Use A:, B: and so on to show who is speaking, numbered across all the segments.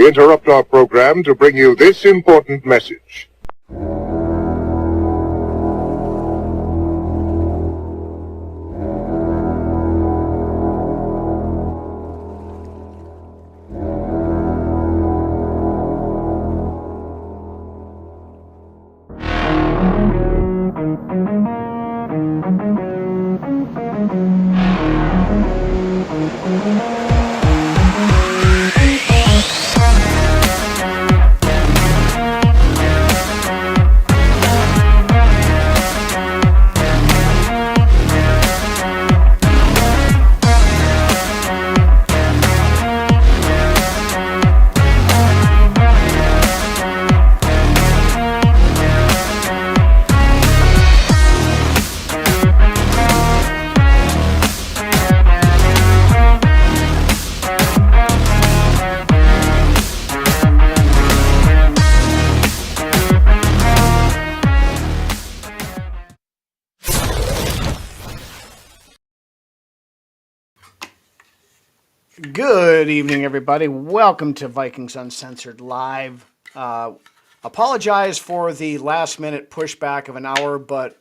A: We interrupt our program to bring you this important message.
B: Good evening, everybody. Welcome to Vikings Uncensored Live. Apologize for the last-minute pushback of an hour, but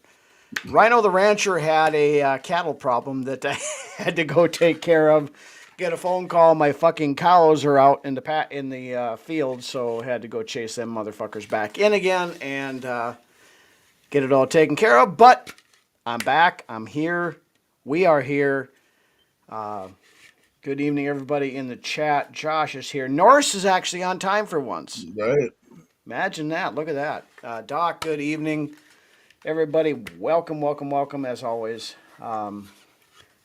B: Rhino the Rancher had a cattle problem that I had to go take care of. Get a phone call. My fucking cows are out in the field, so had to go chase them motherfuckers back in again and get it all taken care of. But I'm back. I'm here. We are here. Good evening, everybody in the chat. Josh is here. Norris is actually on time for once.
C: Right.
B: Imagine that. Look at that. Doc, good evening. Everybody, welcome, as always. Got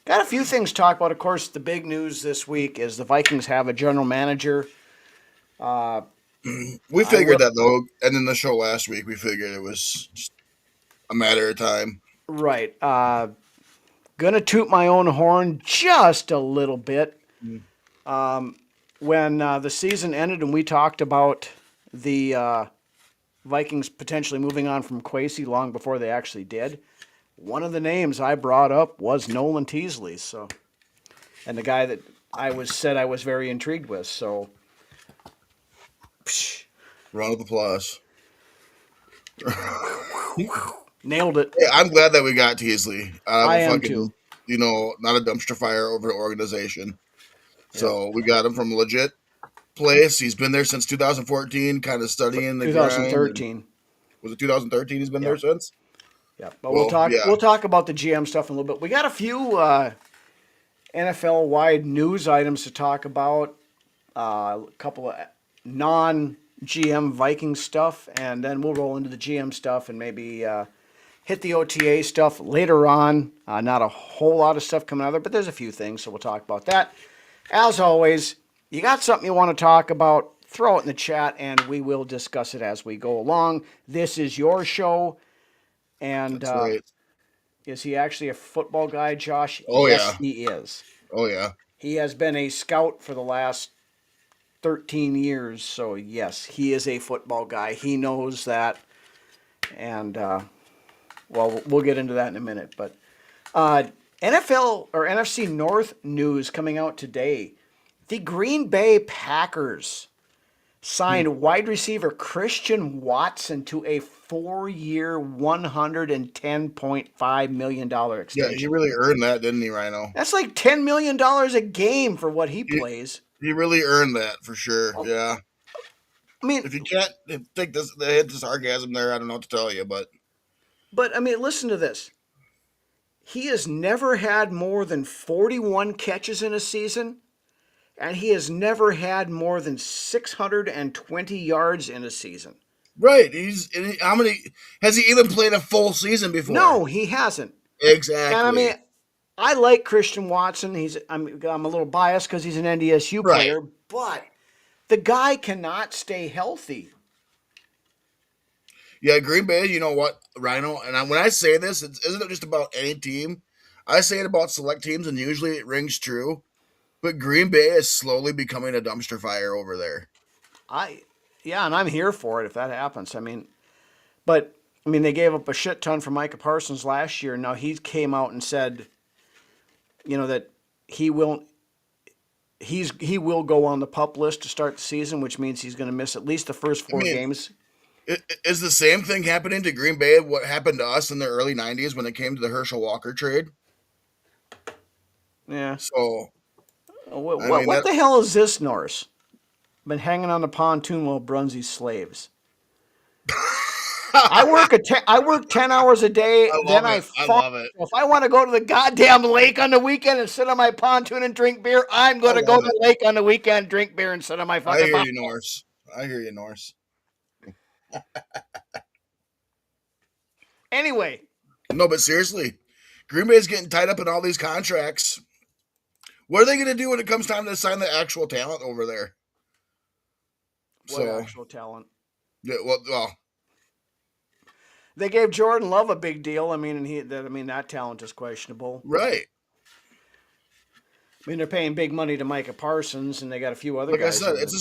B: a few things to talk about. Of course, the big news this week is the Vikings have a general manager.
C: We figured that, though. And in the show last week, we figured it was just a matter of time.
B: Right. Gonna toot my own horn just a little bit. When the season ended and we talked about the Vikings potentially moving on from Kwesi long before they actually did, one of the names I brought up was Nolan Teasley. So, and the guy that I was very intrigued with. So,
C: Round of applause.
B: nailed it.
C: Hey, I'm glad that we got Teasley.
B: I am too.
C: Not a dumpster fire over the organization. So we got him from a legit place. He's been there since 2014, kind of studying the
B: 2013.
C: Was it 2013 he's been there since?
B: Yeah, but we'll talk about the GM stuff in a little bit. We got a few NFL-wide news items to talk about, a couple of non-GM Viking stuff, and then we'll roll into the GM stuff and maybe hit the OTA stuff later on. Not a whole lot of stuff coming out of there, but there's a few things, so we'll talk about that. As always, you got something you want to talk about, throw it in the chat, and we will discuss it as we go along. This is your show. And
C: That's right.
B: Is he actually a football guy, Josh?
C: Oh,
B: yes,
C: yeah.
B: he is.
C: Oh, yeah.
B: He has been a scout for the last 13 years, so yes, he is a football guy. He knows that. And, we'll get into that in a minute. But NFL or NFC North news coming out today. The Green Bay Packers signed wide receiver Christian Watson to a 4-year, $110.5 million extension.
C: Yeah, he really earned that, didn't he, Rhino?
B: That's like $10 million a game for what he plays.
C: He really earned that, for sure, yeah.
B: I mean,
C: if you can't take the hit the sarcasm there, I don't know what to tell you, but
B: I mean, listen to this. He has never had more than 41 catches in a season, and he has never had more than 620 yards in a season.
C: Right. How many has he even played a full season before?
B: No, he hasn't.
C: Exactly.
B: And I mean, I like Christian Watson. I'm a little biased because he's an NDSU player, but the guy cannot stay healthy.
C: Yeah, Green Bay, you know what, Rhino? And when I say this, it isn't just about any team. I say it about select teams, and usually it rings true. But Green Bay is slowly becoming a dumpster fire over there.
B: And I'm here for it if that happens. I mean, they gave up a shit ton for Micah Parsons last year. Now he came out and said, that he will he will go on the PUP list to start the season, which means he's going to miss at least the first
C: I
B: 4
C: mean,
B: games.
C: is the same thing happening to Green Bay? What happened to us in the early '90s when it came to the Herschel Walker trade?
B: Yeah.
C: So I mean
B: What
C: that
B: the hell is this, Norris? Been hanging on the pontoon while Brunsy's slaves. I work 10 hours a day.
C: I
B: Then
C: love
B: I
C: it. I
B: farm.
C: love it.
B: If I want to go to the goddamn lake on the weekend and sit on my pontoon and drink beer, I'm
C: I
B: going to go
C: love
B: to
C: it.
B: the lake on the weekend, drink beer, and sit on my
C: I
B: fucking
C: hear you,
B: pontoon.
C: Norse. I hear you, Norse.
B: Anyway,
C: No, but seriously, Green Bay's getting tied up in all these contracts. What are they going to do when it comes time to sign the actual talent over there?
B: what
C: So,
B: actual talent?
C: yeah, well,
B: They gave Jordan Love a big deal. I mean, that talent is questionable.
C: right.
B: I mean, they're paying big money to Micah Parsons, and they got a few other
C: Like I
B: guys.
C: said, it's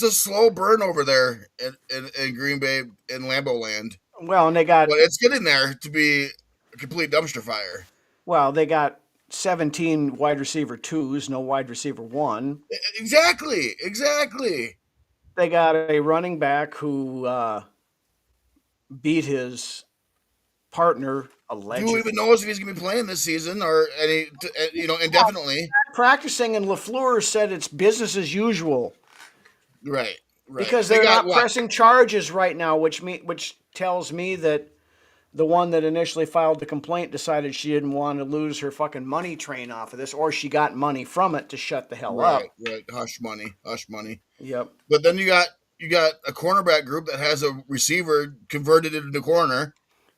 C: a slow burn over there in Green Bay in Lambeau Land,
B: Well, and they got
C: but it's getting there to be a complete dumpster fire.
B: 17 wide receiver twos, no wide receiver one.
C: Exactly.
B: They got a running back who beat his partner
C: Who
B: allegedly.
C: even knows if he's going to be playing this season or indefinitely?
B: Practicing, and LaFleur said it's business as usual
C: Right.
B: because
C: They
B: they're
C: got
B: not
C: what?
B: pressing charges right now, which tells me that the one that initially filed the complaint decided she didn't want to lose her fucking money train off of this, or she got money from it to shut the hell up.
C: Right. Hush money.
B: Yep.
C: But then you got a cornerback group that has a receiver converted into corner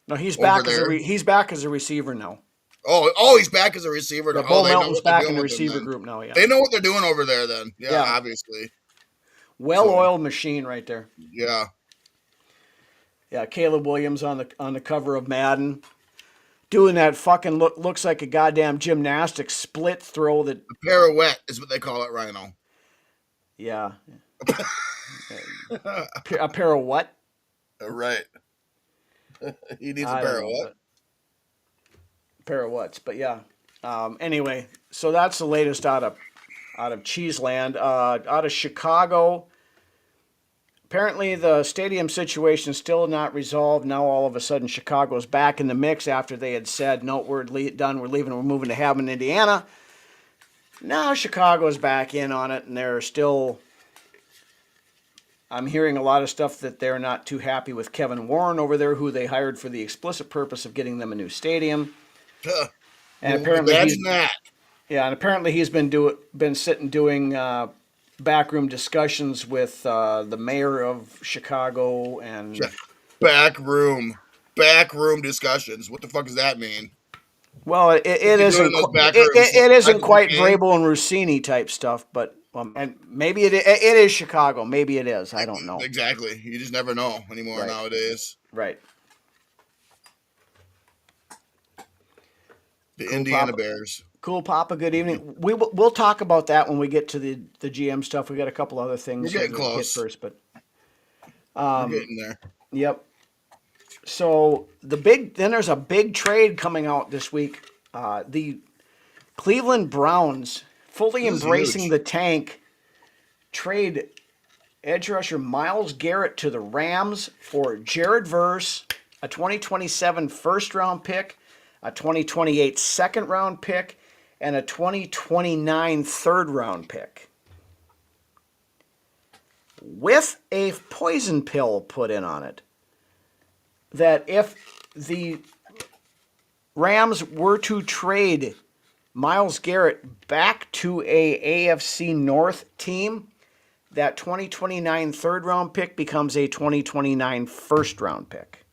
B: No, he's
C: over
B: back as
C: there.
B: he's back as a receiver now.
C: He's back as a receiver.
B: Yeah,
C: Now.
B: Bo
C: They know
B: Melton's
C: what they're
B: back in
C: doing
B: the
C: with him.
B: receiver
C: Then
B: group now. Yeah.
C: they know what they're doing over there. Then
B: Yeah.
C: obviously.
B: Well-oiled machine right there.
C: Yeah.
B: Yeah, Caleb Williams on the cover of Madden, doing that fucking looks like a goddamn gymnastics split throw. That
C: A pirouette is what they call it, Rhino.
B: yeah, a pair of what?
C: Right. He needs a
B: I don't know,
C: pirouette.
B: pair of what's, but yeah. Anyway, so that's the latest out of Cheeseland. Out of Chicago. Apparently, the stadium situation is still not resolved. Now, all of a sudden, Chicago's back in the mix after they had said, no, we're done, we're leaving, we're moving to Hammond, Indiana. Now, Chicago's back in on it, and they're still. I'm hearing a lot of stuff that they're not too happy with Kevin Warren over there, who they hired for the explicit purpose of getting them a new stadium. And apparently,
C: imagine that.
B: Yeah, and apparently he's been sitting doing backroom discussions with the mayor of Chicago and
C: Backroom discussions. What the fuck does that mean?
B: well, it isn't it isn't quite Vrabel and Rossini type stuff, but and maybe it is Chicago, maybe it is. I don't know
C: Exactly. You just never know anymore nowadays.
B: Right.
C: The Indiana Bears.
B: Cool, Papa. Good evening. We'll talk about that when we get to the GM stuff. We got a couple other things
C: We're getting
B: to hit
C: close.
B: first, but
C: We're getting there.
B: Yep. So then there's a big trade coming out this week. The Cleveland Browns fully embracing the tank trade edge rusher Myles Garrett to the Rams for Jared Verse, a 2027 first round pick, a 2028 second round pick, and a 2029 third round pick. With a poison pill put in on it. That if the Rams were to trade Myles Garrett back to a AFC North team, that 2029 third round pick becomes a 2029 first round pick.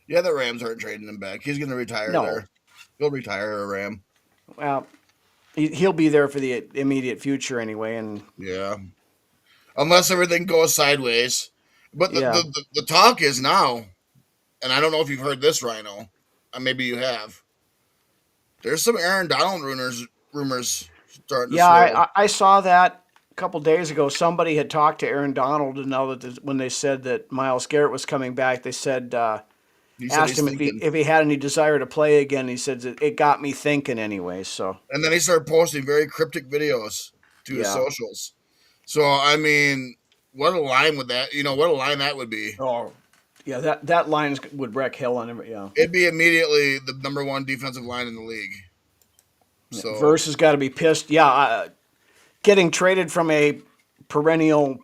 C: Yeah, the Rams aren't trading him back. He's going to retire there. He'll retire a Ram.
B: Well, he'll be there for the immediate future anyway. And
C: yeah. Unless everything goes sideways. But the talk is now, and I don't know if you've heard this, Rhino. Maybe you have. There's some Aaron Donald rumors starting to
B: Yeah, I saw that a couple days ago. Somebody had talked to Aaron Donald, and now that when they said that Myles Garrett was coming back, they said asked him if he had any desire to play again. He said it got me thinking anyway. So
C: and then he started posting very cryptic videos. to his socials. So I mean, what a line would that? What a line that would be.
B: Oh, yeah. That line would wreck hell on every. Yeah.
C: It'd be immediately the number one defensive line in the league. So
B: Verse has got to be pissed. Yeah, getting traded from a perennial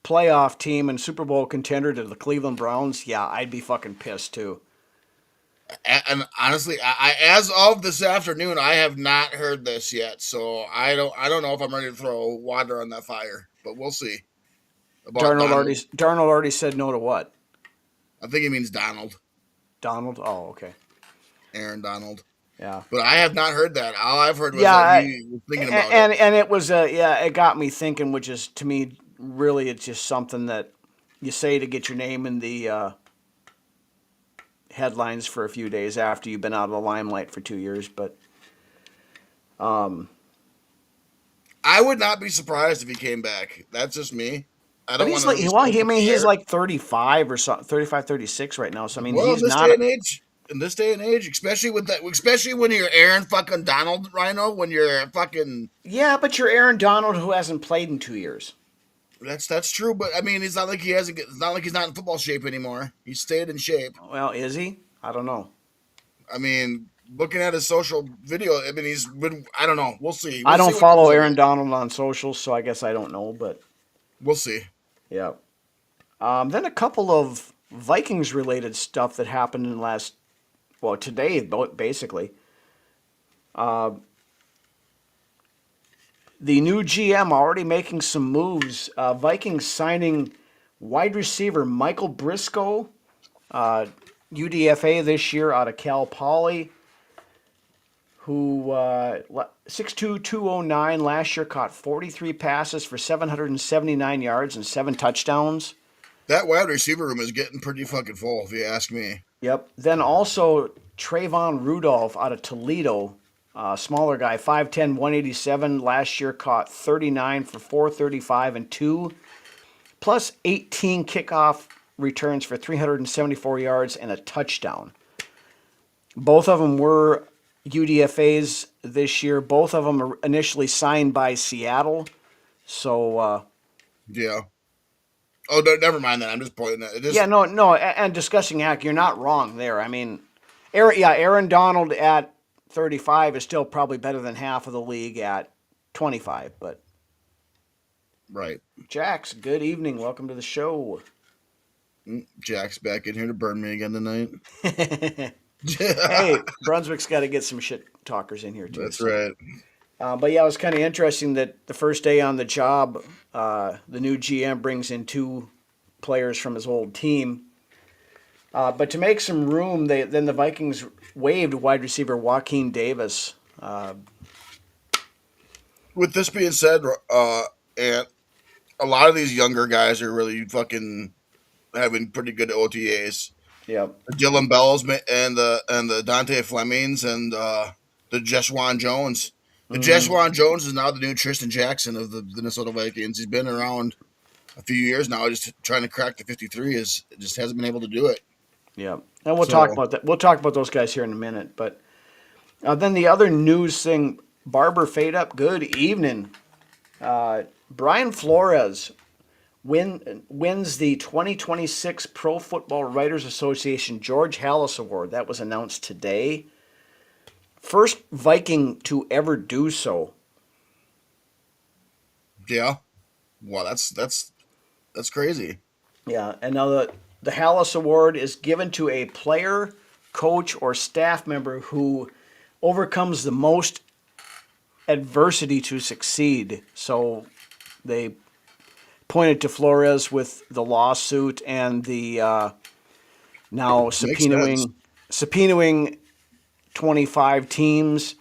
B: playoff team and Super Bowl contender to the Cleveland Browns. Yeah, I'd be fucking pissed too.
C: and honestly, I as of this afternoon, I have not heard this yet. So I don't know if I'm ready to throw water on that fire, but we'll see. About
B: Darnold already said no to what?
C: I think he means Donald.
B: Donald? Oh, okay.
C: Aaron Donald.
B: Yeah.
C: But I have not heard that. All I've heard was that he was thinking about it.
B: And it was it got me thinking, which is to me really it's just something that you say to get your name in the headlines for a few days after you've been out of the limelight for 2 years, but
C: I would not be surprised if he came back. That's just me. I don't want to.
B: He's like 35 or something, 35, 36 right now. So I mean, he's not.
C: In this day and age, especially when you're Aaron fucking Donald, Rhino, when you're fucking.
B: Yeah, but you're Aaron Donald who hasn't played in 2 years.
C: That's true, but I mean, it's not like it's not like he's not in football shape anymore. He stayed in shape.
B: Well, is he? I don't know.
C: I mean, looking at his social video, I mean, he's been. I don't know. We'll see.
B: I don't follow Aaron Donald on socials, so I guess I don't know, but
C: we'll see.
B: Yeah. Then a couple of Vikings related stuff that happened in today, basically. The new GM already making some moves. Vikings signing wide receiver Michael Briscoe, UDFA this year out of Cal Poly, who 6'2", 209 last year, caught 43 passes for 779 yards and 7 touchdowns.
C: That wide receiver room is getting pretty fucking full, if you ask me.
B: Yep. Then also Trayvon Rudolph out of Toledo, smaller guy, 5'10", 187. Last year caught 39 for 435 and 2, plus 18 kickoff returns for 374 yards and a touchdown. Both of them were UDFAs this year. Both of them are initially signed by Seattle. So,
C: yeah. Oh, never mind that. I'm just pointing at it.
B: Yeah, no. And discussing act, you're not wrong there. I mean, Aaron Donald at 35 is still probably better than half of the league at 25. But
C: right,
B: Jax, good evening. Welcome to the show.
C: Jack's back in here to burn me again tonight.
B: Hey, Brunswick's got to get some shit talkers in here too.
C: That's right.
B: But yeah, it was kind of interesting that the first day on the job, the new GM brings in 2 players from his old team. But to make some room, then the Vikings waived wide receiver Joaquin Davis.
C: With this being said, and a lot of these younger guys are really fucking having pretty good OTAs.
B: Yep.
C: The Dylan Bells and the Dante Flemings and the Jesjuan Jones. The Jesjuan Jones is now the new Tristan Jackson of the Minnesota Vikings. He's been around a few years now, just trying to crack the 53. Just hasn't been able to do it.
B: Yeah, and we'll talk about that. We'll talk about those guys here in a minute. But then the other news thing, Barber Fade Up. Good evening. Brian Flores wins the 2026 Pro Football Writers Association George Halas Award. That was announced today. First Viking to ever do so.
C: Yeah. Wow, that's crazy.
B: Yeah, and now the Halas Award is given to a player, coach, or staff member who overcomes the most adversity to succeed. So they pointed to Flores with the lawsuit and the now subpoenaing 25 teams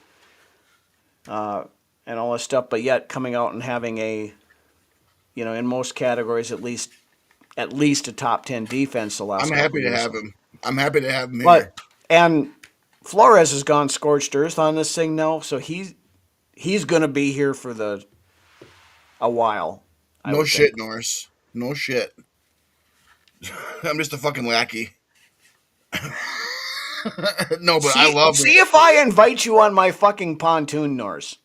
B: and all this stuff, but yet coming out and having in most categories at least a top 10 defense the last.
C: I'm happy to have him. I'm happy to have him
B: here. And Flores has gone scorched earth on this thing now, so he's going to be here for a while.
C: No shit, Norris. No shit. I'm just a fucking lackey. No, but I love it.
B: See if I invite you on my fucking pontoon, Norris.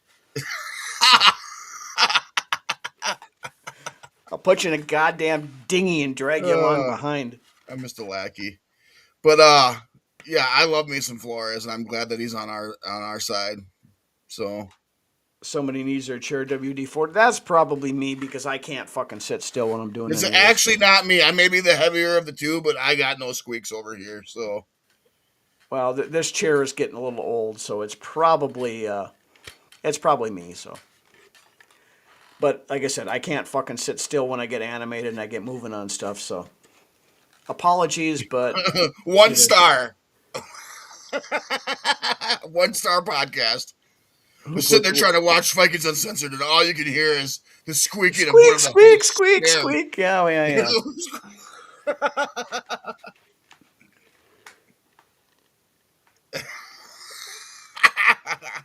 B: I'll put you in a goddamn dinghy and drag you along behind.
C: I'm Mr. Lackey. But yeah, I love me some Flores, and I'm glad that he's on our side. So
B: Somebody needs their chair WD-40. That's probably me because I can't fucking sit still when I'm doing
C: it's
B: any of
C: actually
B: this
C: not me. I may be the heavier of the two, but I got no squeaks over here. So
B: well, this chair is getting a little old, so it's probably me. So, but like I said, I can't fucking sit still when I get animated and I get moving on stuff. So, apologies, but
C: 1 star, 1 star podcast. We're sitting there trying to watch Vikings Uncensored, and all you can hear is the squeaking of one
B: squeak,
C: of the
B: squeak,
C: hosts'
B: squeak,
C: chair.
B: squeak. Yeah.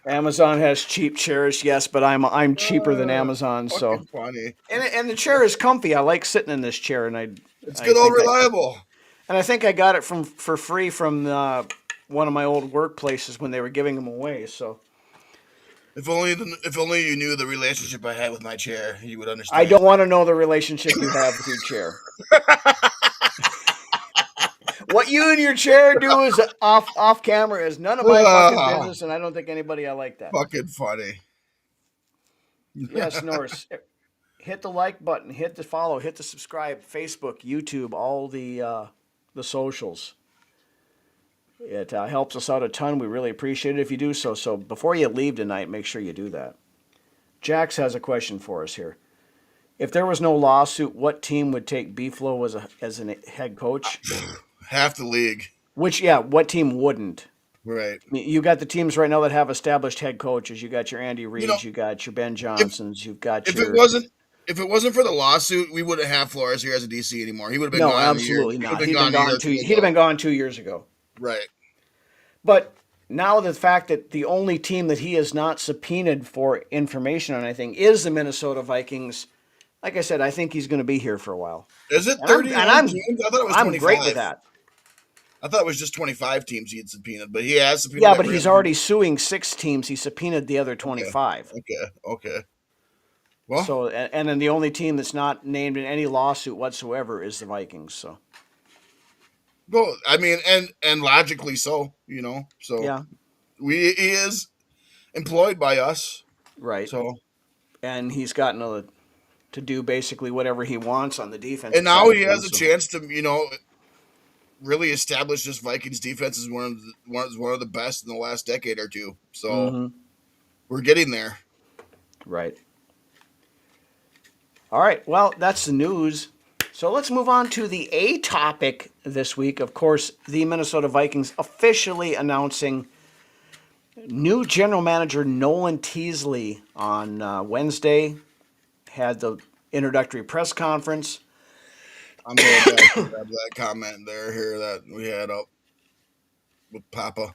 B: Amazon has cheap chairs, yes, but I'm cheaper than Amazon. So,
C: Fucking funny.
B: and the chair is comfy. I like sitting in this chair, and
C: It's
B: I
C: good old
B: think
C: reliable.
B: I think I got it for free from one of my old workplaces when they were giving them away. So
C: If only you knew the relationship I had with my chair, you would
B: I
C: understand.
B: don't want to know the relationship you have with your chair. What you and your chair do is off camera is none of my fucking business, and I don't think anybody I like that.
C: Fucking funny.
B: Yes, Norris. Hit the like button, hit the follow, hit the subscribe, Facebook, YouTube, all the socials. It helps us out a ton. We really appreciate it if you do so. So before you leave tonight, make sure you do that. Jax has a question for us here. If there was no lawsuit, what team would take Beeflo as a head coach?
C: Half the league.
B: What team wouldn't?
C: Right.
B: I mean, you got the teams right now that have established head coaches. You got your Andy Reeds,
C: You know,
B: you got your Ben Johnsons, you've got
C: if
B: your.
C: it wasn't for the lawsuit, we wouldn't have Flores here as a DC anymore. He would have been
B: No,
C: gone.
B: absolutely
C: He
B: not.
C: would have
B: He'd
C: been
B: been
C: gone.
B: gone he'd have been gone 2 years ago.
C: Right.
B: But now the fact that the only team that he has not subpoenaed for information on anything is the Minnesota Vikings. Like I said, I think he's going to be here for a while.
C: Is it
B: And
C: 31 teams? I thought it was 25.
B: I'm great with that.
C: I thought it was just 25 teams he had subpoenaed, but he has subpoenaed.
B: Yeah, but he's already suing 6 teams. He subpoenaed the other 25.
C: Okay. Well,
B: So, and then the only team that's not named in any lawsuit whatsoever is the Vikings. So,
C: well, I mean, and logically so, you know. So
B: yeah,
C: he is employed by us,
B: right.
C: so
B: And he's gotten to do basically whatever he wants on the defense.
C: and now he has a chance to, really establish this Vikings defense as one of the best in the last decade or two. So we're getting there.
B: Right. All right. Well, that's the news. So let's move on to the A topic this week. Of course, the Minnesota Vikings officially announcing new general manager Nolan Teasley on Wednesday. Had the introductory press conference.
C: I'm going back to grab that comment here that we had up with Papa.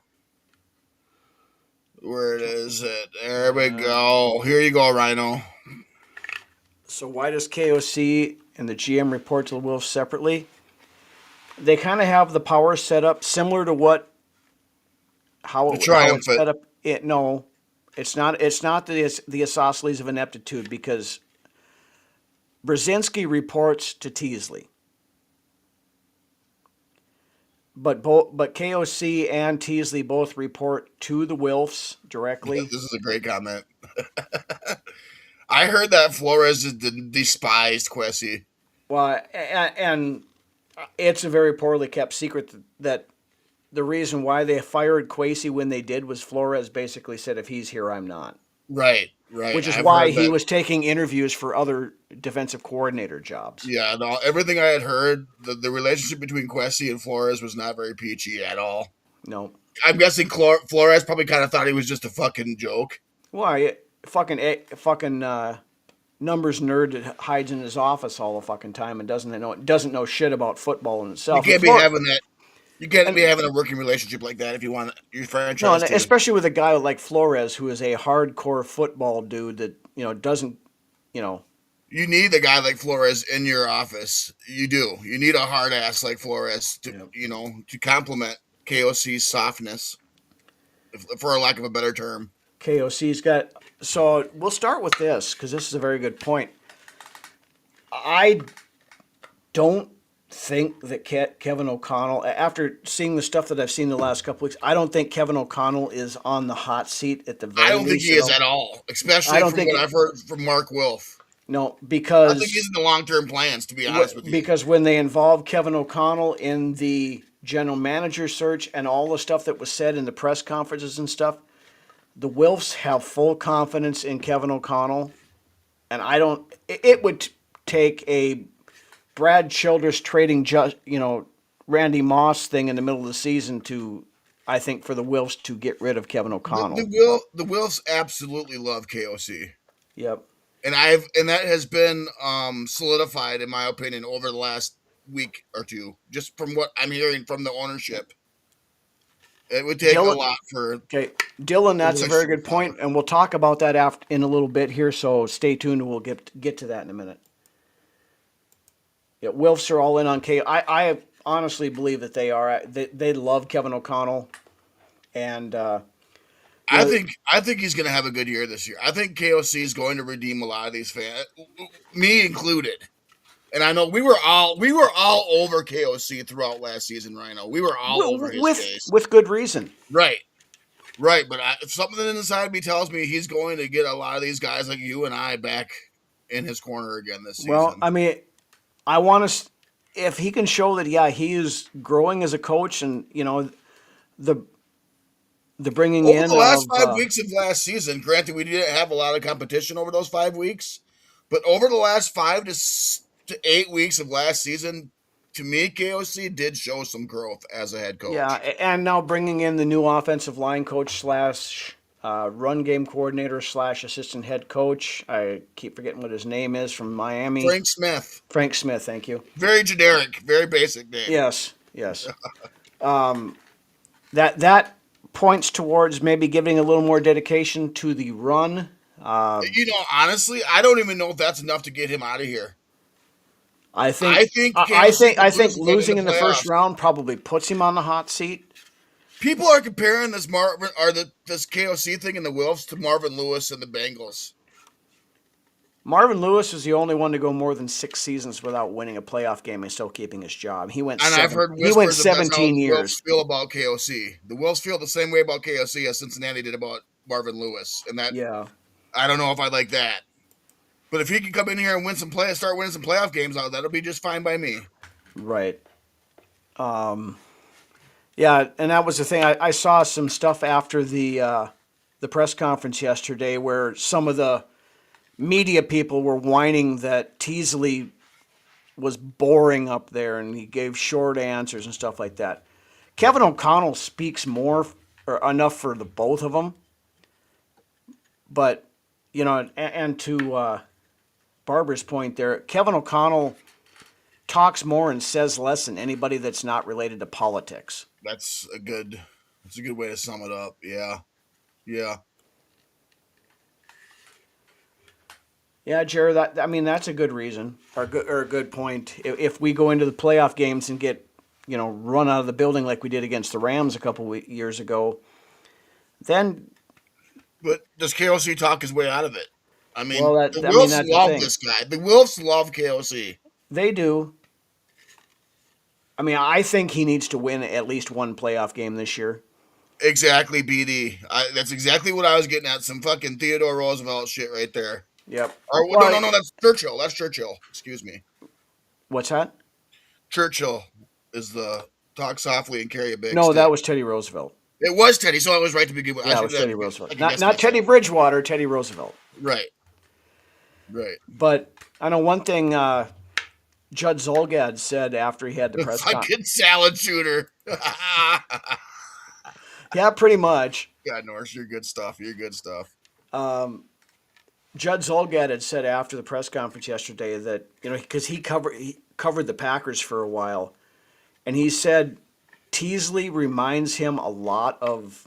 C: Where it is it? There we go. Here you go, Rhino.
B: So why does KOC and the GM report to the Wolves separately? They kind of have the power set up similar to how it's set up. No, it's not. It's not the isosceles of ineptitude because Brzezinski reports to Teasley, but KOC and Teasley both report to the Wilfs directly.
C: This is a great comment. I heard that Flores despised Quessy.
B: Well, and it's a very poorly kept secret that the reason why they fired Quasey when they did was Flores basically said, if he's here, I'm not.
C: Right.
B: Which is why he was taking interviews for other defensive coordinator jobs.
C: Yeah, no, everything I had heard, the relationship between Quessy and Flores was not very peachy at all.
B: No.
C: I'm guessing Flores probably kind of thought he was just a fucking joke.
B: Well, fucking numbers nerd that hides in his office all the fucking time and doesn't know shit about football in itself.
C: You can't be having that. You can't be having a working relationship like that if you want your franchise.
B: No, especially with a guy like Flores, who is a hardcore football dude that doesn't. You
C: need a guy like Flores in your office. You do. You need a hard ass like Flores to to complement KOC's softness, for a lack of a better term.
B: KOC's got. So we'll start with this because this is a very good point. I don't think that Kevin O'Connell, after seeing the stuff that I've seen the last couple weeks, I don't think Kevin O'Connell is on the hot seat at the
C: I
B: very
C: don't think
B: least.
C: he is at all,
B: I
C: especially
B: don't
C: from
B: think
C: what I've heard from Mark Wilf.
B: no,
C: I think he's in the long-term plans, to be honest with you.
B: because when they involved Kevin O'Connell in the general manager search and all the stuff that was said in the press conferences and stuff, the Wilfs have full confidence in Kevin O'Connell, and I don't. It would take a Brad Childress trading Randy Moss thing in the middle of the season to, I think, for the Wilfs to get rid of Kevin O'Connell.
C: The Wilfs absolutely love KOC.
B: Yep.
C: And that has been solidified, in my opinion, over the last week or two, just from what I'm hearing from the ownership. It would take a lot for.
B: Okay, Dylan, that's a very good point, and we'll talk about that in a little bit here. So stay tuned, and we'll get to that in a minute. Yeah, Wilfs are all in on K. I honestly believe that they are. They love Kevin O'Connell, and
C: I think he's going to have a good year this year. I think KOC is going to redeem a lot of these fans, me included. And I know we were all over KOC throughout last season, Rhino. We were all over his case
B: with good reason.
C: Right. But something inside me tells me he's going to get a lot of these guys like you and I back in his corner again this season.
B: Well, I mean, I want to, if he can show that, yeah, he is growing as a coach, and the bringing
C: over
B: in
C: the last 5 weeks of last season. Granted, we didn't have a lot of competition over those 5 weeks, but over the last 5 to 8 weeks of last season, to me, KOC did show some growth as a head coach.
B: Yeah, and now bringing in the new offensive line coach / run game coordinator / assistant head coach. I keep forgetting what his name is, from Miami.
C: Frank Smith,
B: thank you.
C: Very generic, very basic name.
B: Yes. That points towards maybe giving a little more dedication to the run.
C: Honestly, I don't even know if that's enough to get him out of here.
B: I think losing in the first round probably puts him on the hot seat.
C: People are comparing this KOC thing in the Wilfs to Marvin Lewis and the Bengals.
B: Marvin Lewis was the only one to go more than 6 seasons without winning a playoff game and still keeping his job.
C: I've heard whispers 17 years. The Wilfs feel about KOC. The Wilfs feel the same way about KOC as Cincinnati did about Marvin Lewis, and I don't know if I like that. But if he can come in here and start winning some playoff games, that'll be just fine by me.
B: Right. Yeah, and that was the thing. I saw some stuff after the press conference yesterday where some of the media people were whining that Teasley was boring up there and he gave short answers and stuff like that. Kevin O'Connell speaks more or enough for the both of them. But, and to Barbara's point there, Kevin O'Connell talks more and says less than anybody that's not related to politics.
C: That's a good way to sum it up. Yeah.
B: Yeah, Jared, that's a good reason or a good point. If we go into the playoff games and get, run out of the building like we did against the Rams a couple years ago, then.
C: But does KOC talk his way out of it? I mean, the
B: Wilfs
C: love this guy. The Wilfs love KOC.
B: They do. I mean, I think he needs to win at least one playoff game this year.
C: Exactly, BD. That's exactly what I was getting at. Some fucking Theodore Roosevelt shit right there.
B: Yep.
C: No, that's Churchill. That's Churchill. Excuse me.
B: What's that?
C: Churchill is the talk softly and carry a big
B: No,
C: stick.
B: that was Teddy Roosevelt.
C: It was Teddy, so I was right to begin with.
B: Yeah, it was Teddy Roosevelt. Not Teddy Bridgewater, Teddy Roosevelt.
C: Right.
B: But I know one thing Judd Zolgad said after he had the press conference.
C: Fucking salad shooter.
B: Yeah, pretty much.
C: God, Norris, you're good stuff.
B: Judd Zolgad had said after the press conference yesterday that, because he covered the Packers for a while, and he said Teasley reminds him a lot of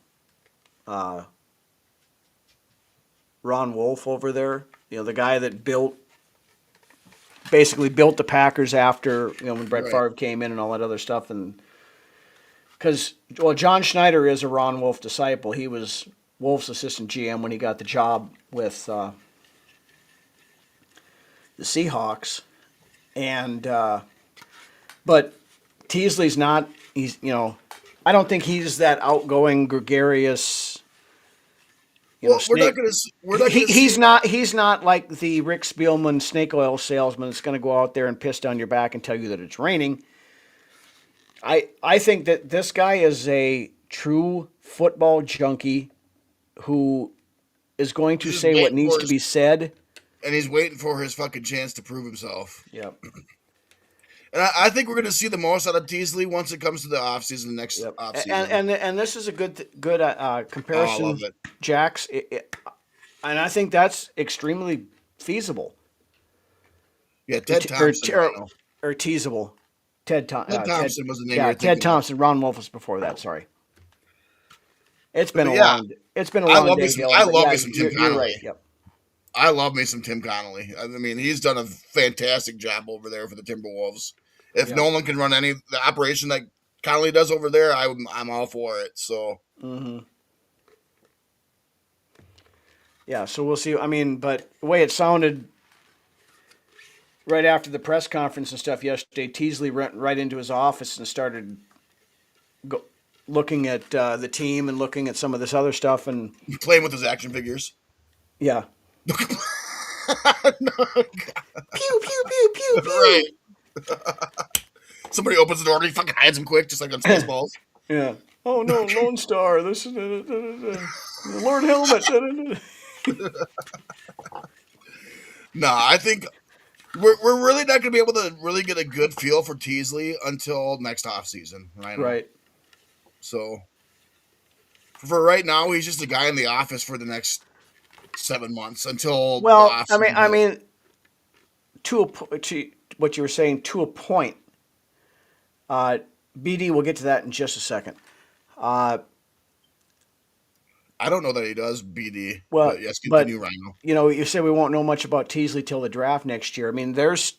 B: Ron Wolf over there. The guy that basically built the Packers after, when Brett Favre came in and all that other stuff. And because, John Schneider is a Ron Wolf disciple. He was Wolf's assistant GM when he got the job with the Seahawks. And but Teasley's not. He's I don't think he's that outgoing, gregarious.
C: Well,
B: Snake.
C: we're not gonna see.
B: He's not like the Rick Spielman snake oil salesman that's going to go out there and piss down your back and tell you that it's raining. I think that this guy is a true football junkie who is going to
C: He's just
B: say what
C: waiting
B: needs
C: for
B: to
C: his,
B: be said.
C: and he's waiting for his fucking chance to prove himself.
B: Yep.
C: And I think we're gonna see the most out of Teasley once it comes to the offseason, the next
B: Yep.
C: offseason.
B: And this is a good
C: Oh, I
B: comparison,
C: love it.
B: Jax. And I think that's extremely feasible.
C: Yeah, Ted Thompson.
B: Or teasable.
C: Ted Thompson was the name you
B: Yeah,
C: were
B: Ted
C: thinking of.
B: Thompson. Ron Wolf was before that. Sorry. It's been
C: But
B: a
C: yeah,
B: long day, Dylan.
C: I
B: but
C: love
B: yeah,
C: me some Tim
B: you're
C: Connolly.
B: right. Yep.
C: I love me some Tim Connolly. I mean, he's done a fantastic job over there for the Timberwolves. If
B: Yep.
C: Nolan can run the operation like Connolly does over there, I'm all for it. So
B: Yeah, so we'll see. I mean, but the way it sounded right after the press conference and stuff yesterday, Teasley went right into his office and started looking at the team and looking at some of this other stuff. And
C: playing with his action figures.
B: yeah.
C: No,
B: Pew, pew, pew, pew, pew.
C: right. Somebody opens the door and he fucking hides him quick, just like on Spaceballs.
B: Yeah. Oh no, Lone Star. This is Lord Helmet.
C: No, I think we're really not going to be able to really get a good feel for Teasley until next offseason, right?
B: Right.
C: So for right now, he's just a guy in the office for the next 7 months until.
B: Well, I mean, to what you were saying, to a point. BD, we'll get to that in just a second.
C: I don't know that he does BD.
B: Well,
C: but yes, continue, Rhino.
B: You say we won't know much about Teasley till the draft next year. I mean, there's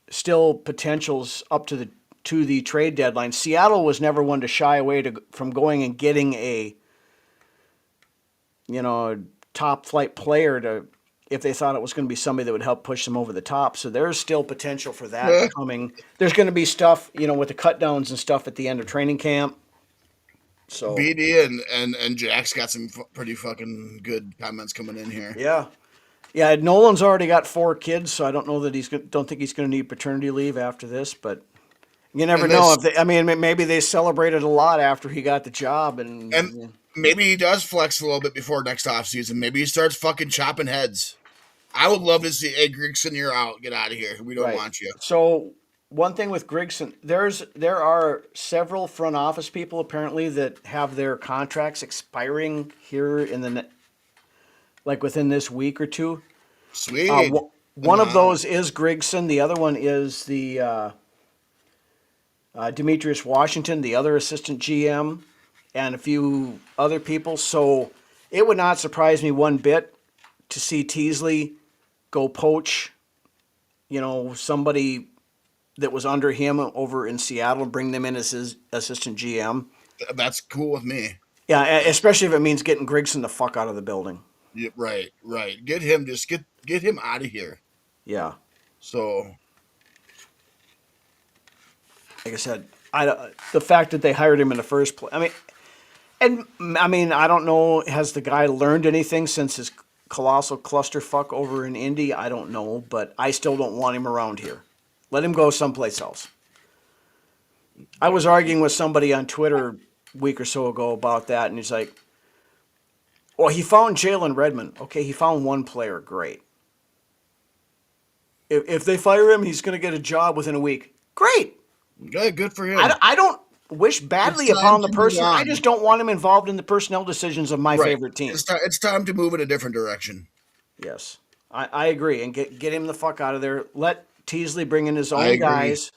B: still potentials up to the trade deadline. Seattle was never one to shy away from going and getting a top flight player if they thought it was going to be somebody that would help push them over the top. So there's still potential for that coming. There's going to be stuff, with the cut downs and stuff at the end of training camp. So
C: BD and Jack's got some pretty fucking good comments coming in here.
B: Yeah. Nolan's already got 4 kids, so I don't know that don't think he's going to need paternity leave after this, but you never know. Maybe they celebrated a lot after he got the job, and
C: maybe he does flex a little bit before next offseason. Maybe he starts fucking chopping heads. I would love to see, hey, Grigson, you're out. Get out of here. We don't want you.
B: So one thing with Grigson, there are several front office people apparently that have their contracts expiring here in within this week or two.
C: Sweet.
B: One of those is Grigson. The other one is the Demetrius Washington, the other assistant GM, and a few other people. So it would not surprise me one bit to see Teasley go poach, somebody that was under him over in Seattle, bring them in as his assistant GM.
C: That's cool with me.
B: Yeah, especially if it means getting Grigson the fuck out of the building.
C: Yeah, right. Get him out of here.
B: Yeah.
C: So,
B: like I said, the fact that they hired him in the first place. I don't know. Has the guy learned anything since his colossal clusterfuck over in Indy? I don't know, but I still don't want him around here. Let him go someplace else. I was arguing with somebody on Twitter a week or so ago about that, and he's like, well, he found Jalen Redmond. Okay, he found one player. Great. If they fire him, he's going to get a job within a week. Great.
C: Good for him.
B: I don't wish badly upon the person. I just don't want him involved in the personnel decisions of my favorite team.
C: It's time to move in a different direction.
B: Yes, I agree. And get him the fuck out of there. Let Teasley bring in his own guys.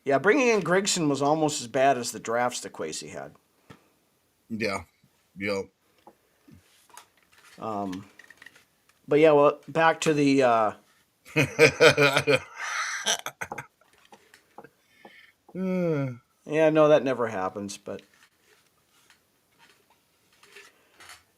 B: Yeah, bringing in Grigson was almost as bad as the drafts that Kwesi had.
C: Yeah. Yep.
B: But yeah, well, back to the yeah, no, that never happens, but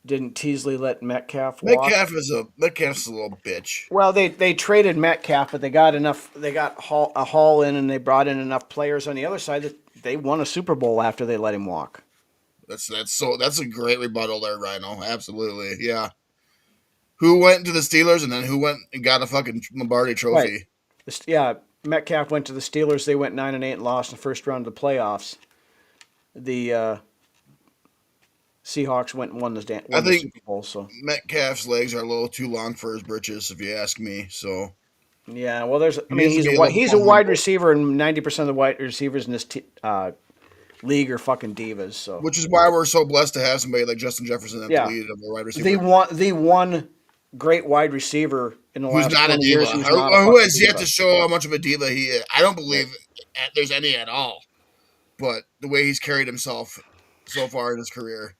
B: Didn't Teasley let Metcalf walk?
C: Metcalf's a little bitch.
B: Well, they traded Metcalf, but they got enough. They got a haul in, and they brought in enough players on the other side that they won a Super Bowl after they let him walk.
C: That's a great rebuttal there, Rhino. Absolutely, yeah. Who went to the Steelers and then who went and got a fucking Lombardi trophy?
B: Right. Yeah, Metcalf went to the Steelers. They went 9-8 and lost in the first round of the playoffs. The Seahawks went and won the Super Bowl. So
C: Metcalf's legs are a little too long for his britches, if you ask me. So
B: yeah, well, he's a wide receiver, and 90% of the wide receivers in this league are fucking divas. So
C: which is why we're so blessed to have somebody like Justin Jefferson at the lead of a wide receiver.
B: The one great wide receiver in the last 20 years
C: who has yet to show how much of a diva he is. I don't believe there's any at all, but the way he's carried himself so far in his career.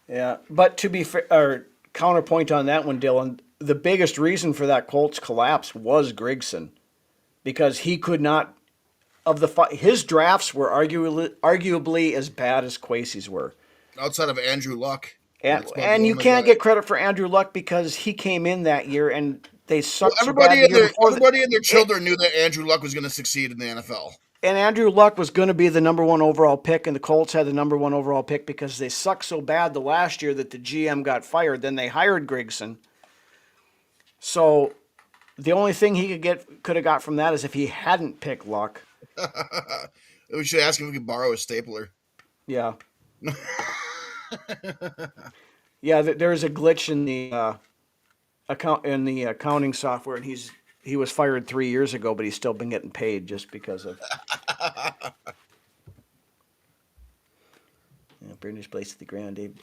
B: Yeah, but to be fair, or counterpoint on that one, Dylan, the biggest reason for that Colts collapse was Grigson, because he could not his drafts were arguably as bad as Kwesi's were.
C: Outside of Andrew Luck.
B: And you can't get credit for Andrew Luck because he came in that year and they sucked.
C: Well, everybody and their children knew that Andrew Luck was going to succeed in the NFL.
B: And Andrew Luck was going to be the number 1 overall pick, and the Colts had the number 1 overall pick because they sucked so bad the last year that the GM got fired. Then they hired Grigson. So the only thing he could have got from that is if he hadn't picked Luck.
C: We should ask him if we could borrow a stapler.
B: Yeah. Yeah, there's a glitch in the accounting software, and he was fired 3 years ago, but he's still been getting paid just because of. Burn his place to the ground, Dave.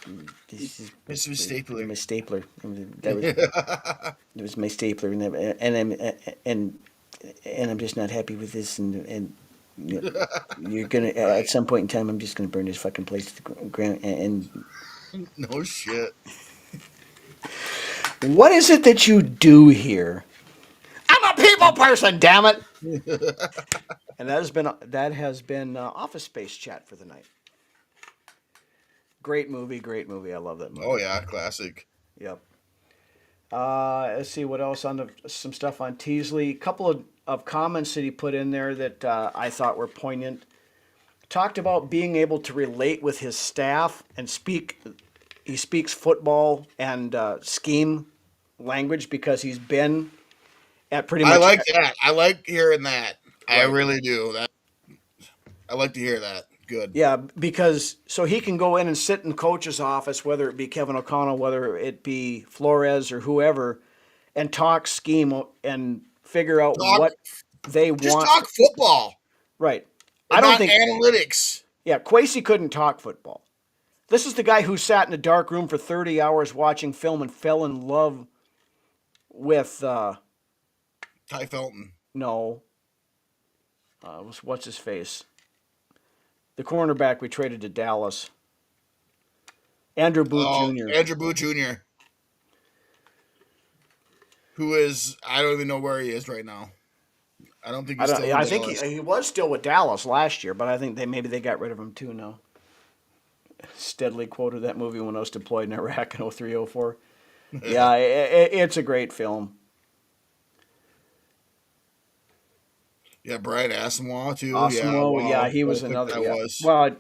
B: This is
C: my stapler.
B: My stapler. It was my stapler, and I'm just not happy with this, and you're gonna at some point in time, I'm just gonna burn this fucking place to the ground, and
C: no shit.
B: What is it that you do here? I'm a people person, damn it. And that has been Office Space Chat for the night. Great movie. I love that movie.
C: Oh yeah, classic.
B: Yep. Let's see what else on some stuff on Teasley. A couple of comments that he put in there that I thought were poignant. Talked about being able to relate with his staff and speak. He speaks football and scheme language because he's been at pretty much.
C: I like that. I like hearing that. Right. I really do. I like to hear that. Good.
B: Yeah, because so he can go in and sit in the coach's office, whether it be Kevin O'Connell, whether it be Flores or whoever, and talk scheme and figure out what they want.
C: Just talk football.
B: Right.
C: I don't think analytics.
B: Yeah, Kwesi couldn't talk football. This is the guy who sat in a dark room for 30 hours watching film and fell in love with
C: Ty Felton.
B: No. What's his face? The cornerback we traded to Dallas. Andrew Booth Jr.
C: Andrew Booth Jr. Who is, I don't even know where he is right now. I don't think he's still in Dallas.
B: I think he was still with Dallas last year, but I think maybe they got rid of him too now. Steadily quoted that movie when I was deployed in Iraq in 03-04. Yeah, it's a great film.
C: Yeah, Brian Asamoah too.
B: Yeah, he was another. Yeah. Well,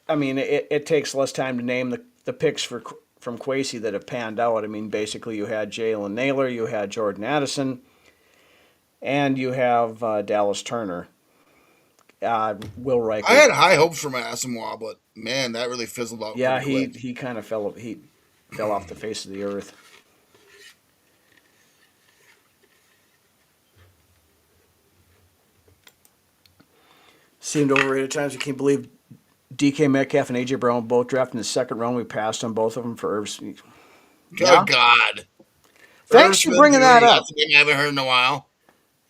B: I mean, it takes less time to name the picks from Kwesi that have panned out. I mean, basically, you had Jalen Naylor, you had Jordan Addison, and you have Dallas Turner. Will Riker.
C: I had high hopes for my Asamoah, but man, that really fizzled out.
B: Yeah, he kind of fell off the face of the earth. Seemed overrated at times. I can't believe DK Metcalf and AJ Brown both drafted in the second round. We passed on both of them for Irv Smith.
C: Good God!
B: Thanks for bringing that up.
C: That's a name I haven't heard in a while.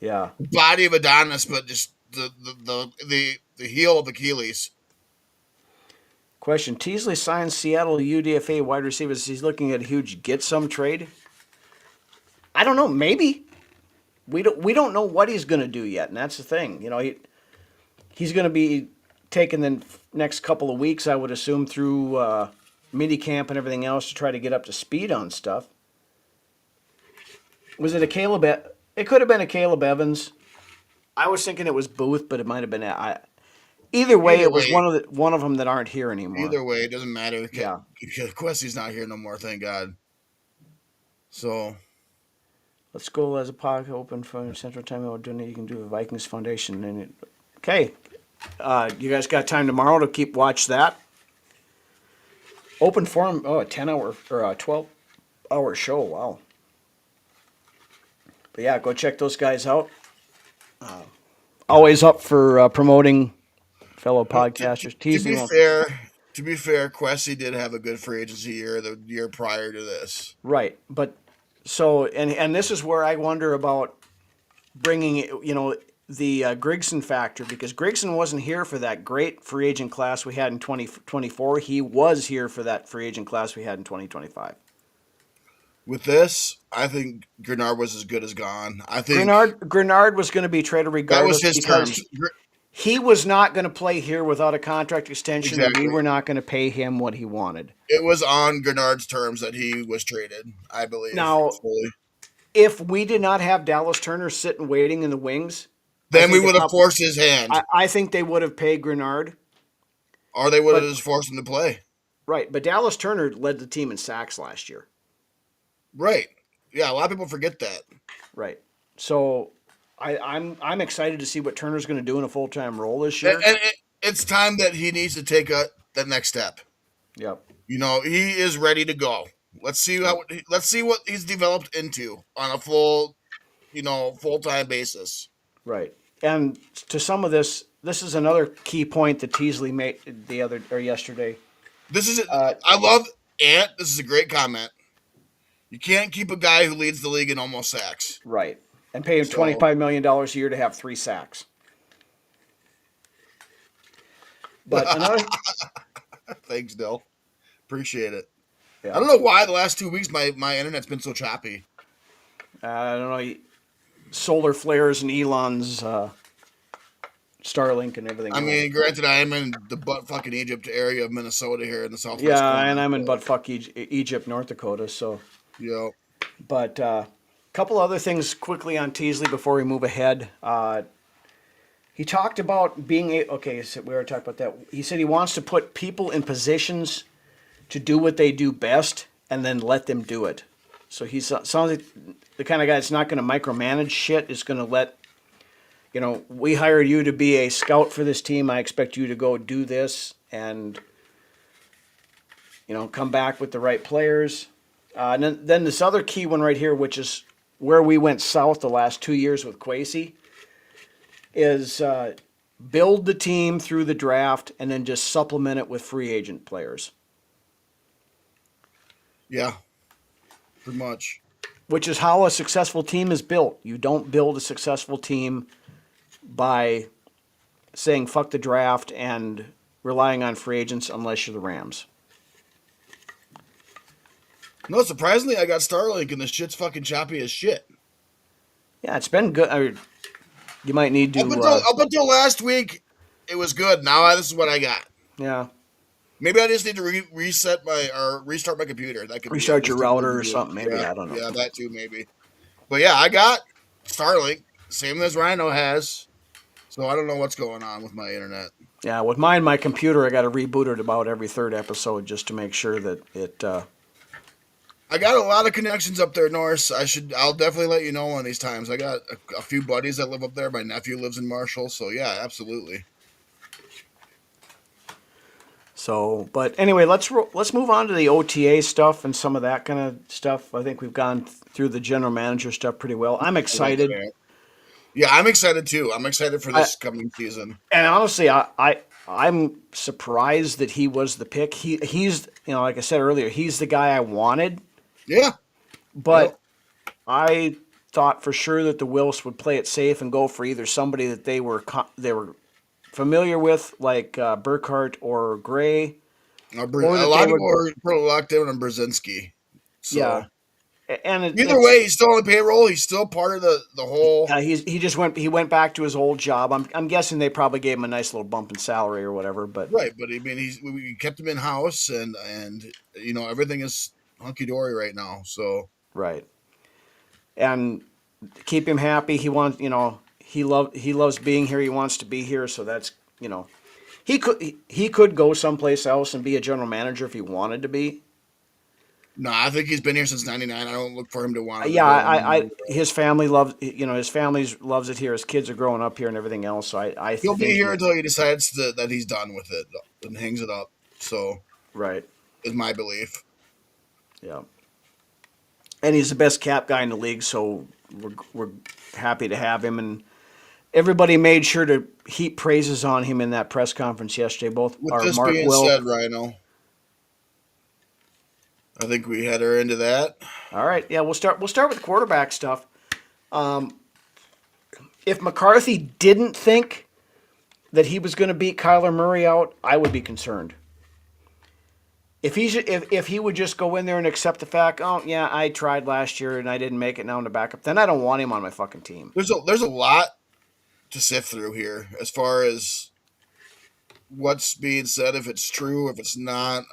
B: Yeah,
C: body of Adonis, but just the heel of Achilles.
B: Question: Teasley signs Seattle UDFA wide receivers. He's looking at a huge get some trade. I don't know. Maybe we don't know what he's going to do yet, and that's the thing. You know, he's going to be taking the next couple of weeks, I would assume, through mini camp and everything else to try to get up to speed on stuff. Was it a Caleb? It could have been a Caleb Evans. I was thinking it was Booth, but it might have been. Either way,
C: Either
B: it was
C: way,
B: one of them that aren't here anymore.
C: either way, it doesn't matter.
B: Yeah.
C: Quessy's not here no more, thank God. So
B: Let's go as a podcast open for Central Time. We'll donate. You can do the Vikings Foundation. Okay. You guys got time tomorrow to keep watch that? Open forum. Oh, a 10-hour or a 12-hour show. Wow. But yeah, go check those guys out. Always up for promoting fellow podcasters.
C: to be fair, Quessy did have a good free agency year the year prior to this.
B: Right, but so and this is where I wonder about bringing the Grigson factor, because Grigson wasn't here for that great free agent class we had in 2024. He was here for that free agent class we had in 2025.
C: With this, I think Grenard was as good as gone. I think
B: Grenard was going to be traded regardless.
C: That was his
B: because
C: terms.
B: He was not going to play here without a contract extension,
C: Exactly.
B: and we were not going to pay him what he wanted.
C: It was on Grenard's terms that he was traded, I believe.
B: Now, if we did not have Dallas Turner sitting waiting in the wings,
C: then we would have forced his hand.
B: I think they would have paid Grenard.
C: Or they would have just forced him to play.
B: Right, but Dallas Turner led the team in sacks last year.
C: Right. Yeah, a lot of people forget that.
B: Right. So I'm excited to see what Turner's going to do in a full-time role this year.
C: And it's time that he needs to take the next step.
B: Yep.
C: He is ready to go. Let's see what he's developed into on a full-time basis.
B: Right. And to some of this is another key point that Teasley made yesterday.
C: This is I love Ant. This is a great comment. You can't keep a guy who leads the league in almost sacks.
B: Right. And pay him $25 million a year to have 3 sacks. But another.
C: Thanks, Dill. Appreciate it.
B: Yeah.
C: I don't know why the last 2 weeks my internet's been so choppy.
B: I don't know. Solar flares and Elon's Starlink and everything.
C: I mean, granted, I am in the butt-fucking Egypt area of Minnesota here in the southwest.
B: Yeah, and I'm in butt-fuck Egypt, North Dakota, so.
C: Yeah.
B: But a couple other things quickly on Teasley before we move ahead. He talked about being so we already talked about that. He said he wants to put people in positions to do what they do best and then let them do it. So he sounds like the kind of guy that's not going to micromanage shit, is going to let, we hired you to be a scout for this team. I expect you to go do this and, come back with the right players. And then this other key one right here, which is where we went south the last 2 years with Quasey, is build the team through the draft and then just supplement it with free agent players.
C: Yeah, pretty much.
B: Which is how a successful team is built. You don't build a successful team by saying fuck the draft and relying on free agents unless you're the Rams.
C: No, surprisingly, I got Starlink and the shit's fucking choppy as shit.
B: Yeah, it's been good. You might need to...
C: Up until last week, it was good. Now this is what I got.
B: Yeah.
C: Maybe I just need to restart my computer. That could
B: restart your router or something. Maybe,
C: yeah,
B: I don't know.
C: Yeah, that too, maybe. But yeah, I got Starlink, same as Rhino has. So I don't know what's going on with my internet.
B: Yeah, with my computer, I got to reboot it about every third episode just to make sure that it...
C: I got a lot of connections up there, Norris. I'll definitely let you know one of these times. I got a few buddies that live up there. My nephew lives in Marshall, so yeah, absolutely.
B: So, but anyway, let's move on to the OTA stuff and some of that kind of stuff. I think we've gone through the general manager stuff pretty well. I'm excited.
C: Yeah, I'm excited too. I'm excited for this coming season.
B: And honestly, I'm surprised that he was the pick. He's like I said earlier, he's the guy I wanted.
C: Yeah.
B: But I thought for sure that the Wilfs would play it safe and go for either somebody that they were familiar with, like Burkhart or Gray.
C: A lot of people were locked in on Brzezinski. So.
B: Yeah. And
C: Either way, he's still on the payroll. He's still part of the whole.
B: he went back to his old job. I'm guessing they probably gave him a nice little bump in salary or whatever. But
C: Right, but I mean, we kept him in house, and everything is hunky dory right now. So
B: right, and keep him happy. He wants he loves being here. He wants to be here. So that's he could go someplace else and be a general manager if he wanted to be.
C: no, I think he's been here since '99. I don't look for him to want to
B: Yeah,
C: go
B: his family loves his family loves it here. His kids are growing up here and everything else. So I
C: He'll be
B: think
C: here until he decides that he's done with it and hangs it up. So
B: right.
C: is my belief.
B: Yeah, and he's the best cap guy in the league. So we're happy to have him, and everybody made sure to heap praises on him in that press conference yesterday. Both
C: With
B: our
C: this
B: Mark
C: being
B: Will.
C: said, Rhino, I think we had her into that.
B: All right, yeah, we'll start with quarterback stuff. If McCarthy didn't think that he was going to beat Kyler Murray out, I would be concerned. If he would just go in there and accept the fact, oh yeah, I tried last year and I didn't make it, now I'm the backup, then I don't want him on my fucking team.
C: There's a lot to sift through here as far as what's being said, if it's true, if it's not.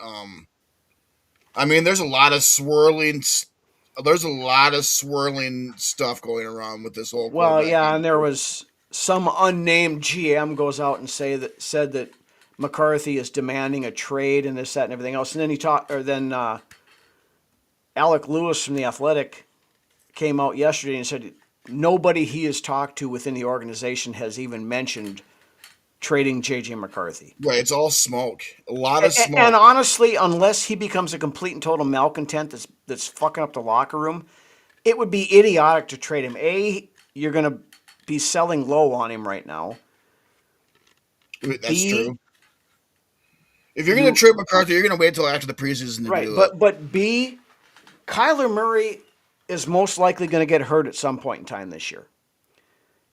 C: I mean, there's a lot of swirling stuff going around with this whole
B: Well,
C: quarterback
B: yeah,
C: thing.
B: and there was some unnamed GM goes out and said that McCarthy is demanding a trade and this, that, and everything else. And then Alec Lewis from the Athletic came out yesterday and said nobody he has talked to within the organization has even mentioned trading JJ McCarthy.
C: Right, it's all smoke. A lot of smoke.
B: And honestly, unless he becomes a complete and total malcontent that's fucking up the locker room, it would be idiotic to trade him. You're going to be selling low on him right now.
C: That's true. If you're going to trade McCarthy, you're going to wait till after the preseason to
B: right,
C: do it.
B: But B, Kyler Murray is most likely going to get hurt at some point in time this year.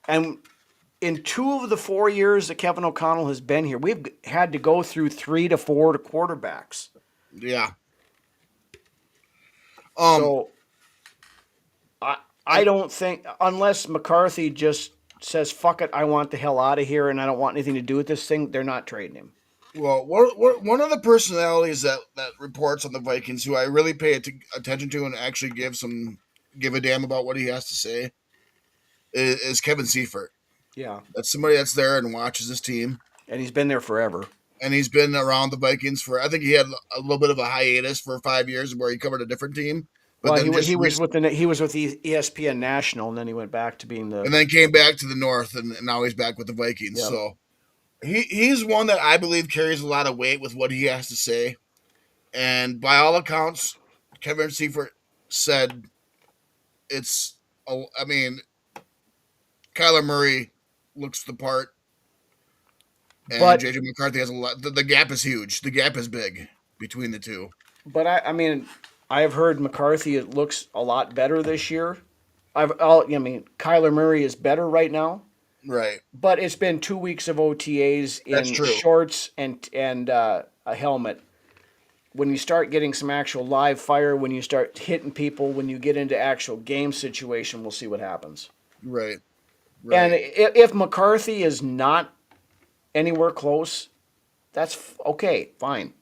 B: And in 2 of the 4 years that Kevin O'Connell has been here, we've had to go through 3 to 4 quarterbacks.
C: Yeah.
B: So I don't think, unless McCarthy just says, fuck it, I want the hell out of here and I don't want anything to do with this thing, they're not trading him.
C: Well, one of the personalities that reports on the Vikings who I really pay attention to and actually give a damn about what he has to say is Kevin Seifert.
B: Yeah.
C: That's somebody that's there and watches this team.
B: And he's been there forever.
C: And he's been around the Vikings I think he had a little bit of a hiatus for 5 years where he covered a different team. But
B: well,
C: then
B: he was with ESPN National, and then he went back to being
C: and then came back to the North, and now he's back with the Vikings. Yep. So he's one that I believe carries a lot of weight with what he has to say. And by all accounts, Kevin Seifert said Kyler Murray looks the part, and JJ McCarthy has a lot. The gap is huge. The gap is big between the two.
B: But I've heard McCarthy looks a lot better this year. Kyler Murray is better right now.
C: Right.
B: But it's been 2 weeks of OTAs in shorts and a helmet. When you start getting some actual live fire, when you start hitting people, when you get into actual game situation, we'll see what happens.
C: Right.
B: And if McCarthy is not anywhere close, that's okay, fine.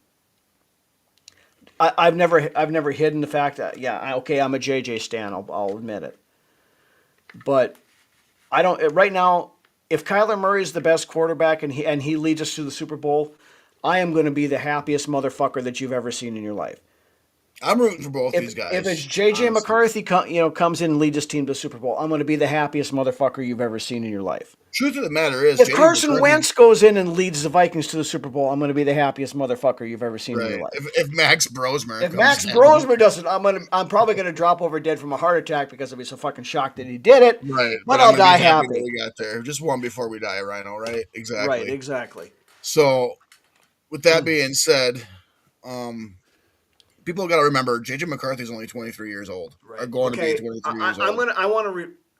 B: I've never hidden the fact that I'm a JJ stan. I'll admit it. But I don't right now. If Kyler Murray is the best quarterback and he leads us to the Super Bowl, I am going to be the happiest motherfucker that you've ever seen in your life.
C: I'm rooting for both these guys.
B: If it's JJ McCarthy, comes in and leads his team to the Super Bowl, I'm going to be the happiest motherfucker you've ever seen in your life.
C: Truth of the matter is,
B: if Carson Wentz goes in and leads the Vikings to the Super Bowl, I'm going to be the happiest motherfucker you've ever seen in your life.
C: If Max Brosmer,
B: doesn't, I'm probably going to drop over dead from a heart attack because I'll be so fucking shocked that he did it.
C: Right,
B: but I'll die happy.
C: We got there. Just one before we die, Rhino. Right, exactly.
B: Right, exactly.
C: So, with that being said, people got to remember JJ McCarthy is only 23 years old.
B: Right.
C: Are going to be 23 years old.
B: I want to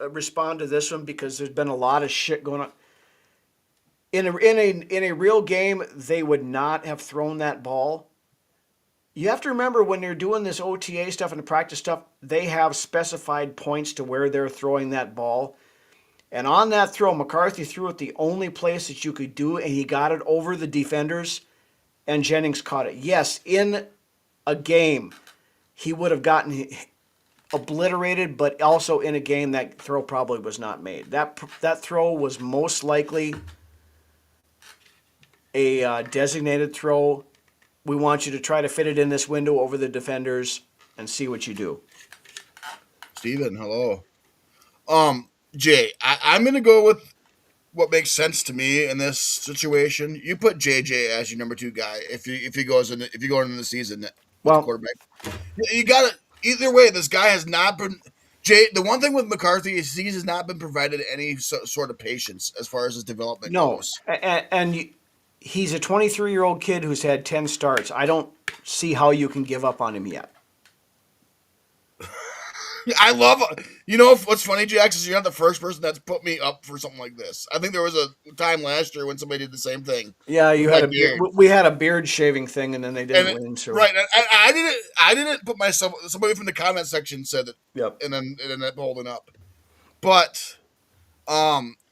B: respond to this one because there's been a lot of shit going on. In a real game, they would not have thrown that ball. You have to remember when they're doing this OTA stuff and the practice stuff, they have specified points to where they're throwing that ball. And on that throw, McCarthy threw it the only place that you could do, and he got it over the defenders, and Jennings caught it. Yes, in a game, he would have gotten obliterated, but also in a game, that throw probably was not made. That throw was most likely a designated throw. We want you to try to fit it in this window over the defenders and see what you do.
C: Steven, hello. Jay, I'm going to go with what makes sense to me in this situation. You put JJ as your number 2 guy if you go into the season with the quarterback. You got to either way. This guy has not been The one thing with McCarthy is he has not been provided any sort of patience as far as his development goes.
B: And he's a 23-year-old kid who's had 10 starts. I don't see how you can give up on him yet.
C: I love. You know what's funny, Jax, is you're not the first person that's put me up for something like this. I think there was a time last year when somebody did the same thing.
B: Yeah, we had a beard shaving thing, and then they didn't win. So.
C: Right, I didn't put myself. Somebody from the comment section said it.
B: Yep.
C: And then holding up, but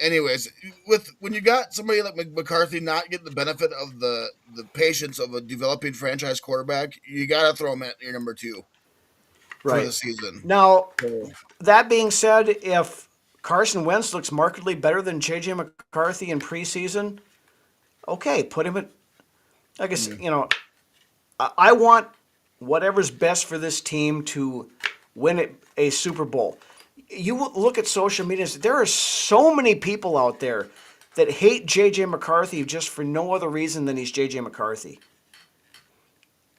C: anyways, when you got somebody like McCarthy not getting the benefit of the patience of a developing franchise quarterback, you got to throw him at your number 2. For the season.
B: Now, that being said, if Carson Wentz looks markedly better than J.J. McCarthy in preseason, okay, put him at. I guess I want whatever's best for this team to win a Super Bowl. You look at social media; there are so many people out there that hate J.J. McCarthy just for no other reason than he's J.J. McCarthy.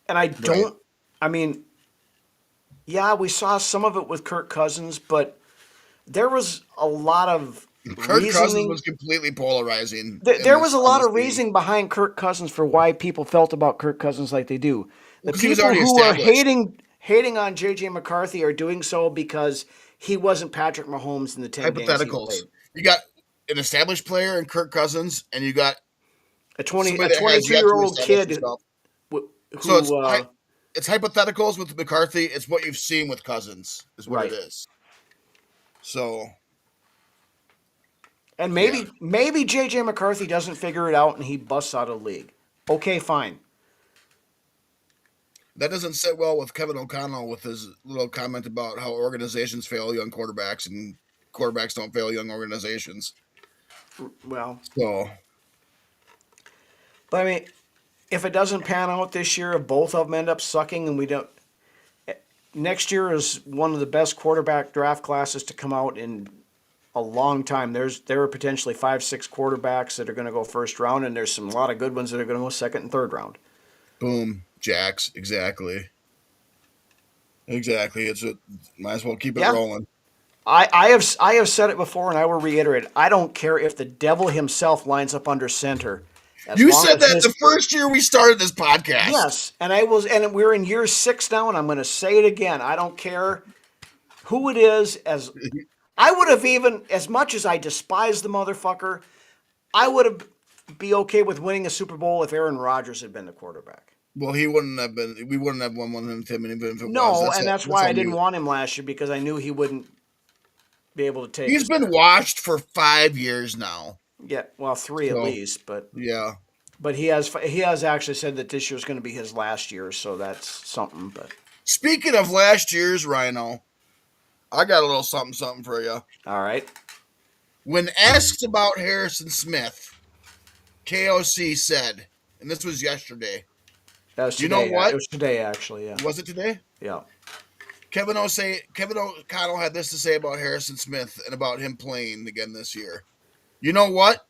B: And I don't. Right. I mean. Yeah, we saw some of it with Kirk Cousins, but there was a lot of
C: Kirk Cousins was completely polarizing.
B: There was a lot of reasoning behind Kirk Cousins for why people felt about Kirk Cousins like they do. The people who are hating on J.J. McCarthy are doing so because he wasn't Patrick Mahomes in the 10 games he played.
C: You got an established player in Kirk Cousins, and you got
B: a 22-year-old kid who
C: it's hypotheticals with McCarthy. It's what you've seen with Cousins is what it is. So,
B: and maybe J.J. McCarthy doesn't figure it out and he busts out of the league. Okay, fine.
C: That doesn't sit well with Kevin O'Connell with his little comment about how organizations fail young quarterbacks and quarterbacks don't fail young organizations.
B: Well, but I mean, if it doesn't pan out this year, if both of them end up sucking and we don't, next year is one of the best quarterback draft classes to come out in a long time. There are potentially 5-6 quarterbacks that are going to go first round, and there's a lot of good ones that are going to go second and third round.
C: Boom, Jax, exactly. Might as well keep it rolling.
B: I have said it before, and I will reiterate. I don't care if the devil himself lines up under center.
C: You said that the first year we started this podcast.
B: Yes, and we're in year 6 now, and I'm going to say it again. I don't care who it is. As I would have even, as much as I despise the motherfucker, I would have be okay with winning a Super Bowl if Aaron Rodgers had been the quarterback.
C: Well, he wouldn't have been. We wouldn't have won one of them if it was.
B: No, that's why I didn't want him last year because I knew he wouldn't be able to take.
C: He's been washed for 5 years now.
B: Yeah, well, 3 at least, but
C: yeah.
B: But he has actually said that this year's going to be his last year, so that's something. But
C: speaking of last year's, Rhino, I got a little something for you.
B: All right.
C: When asked about Harrison Smith, KOC said, and this was yesterday.
B: That was today. You know what? It was today, actually. Yeah.
C: Was it today?
B: Yeah.
C: Kevin O'Connell had this to say about Harrison Smith and about him playing again this year. You know what?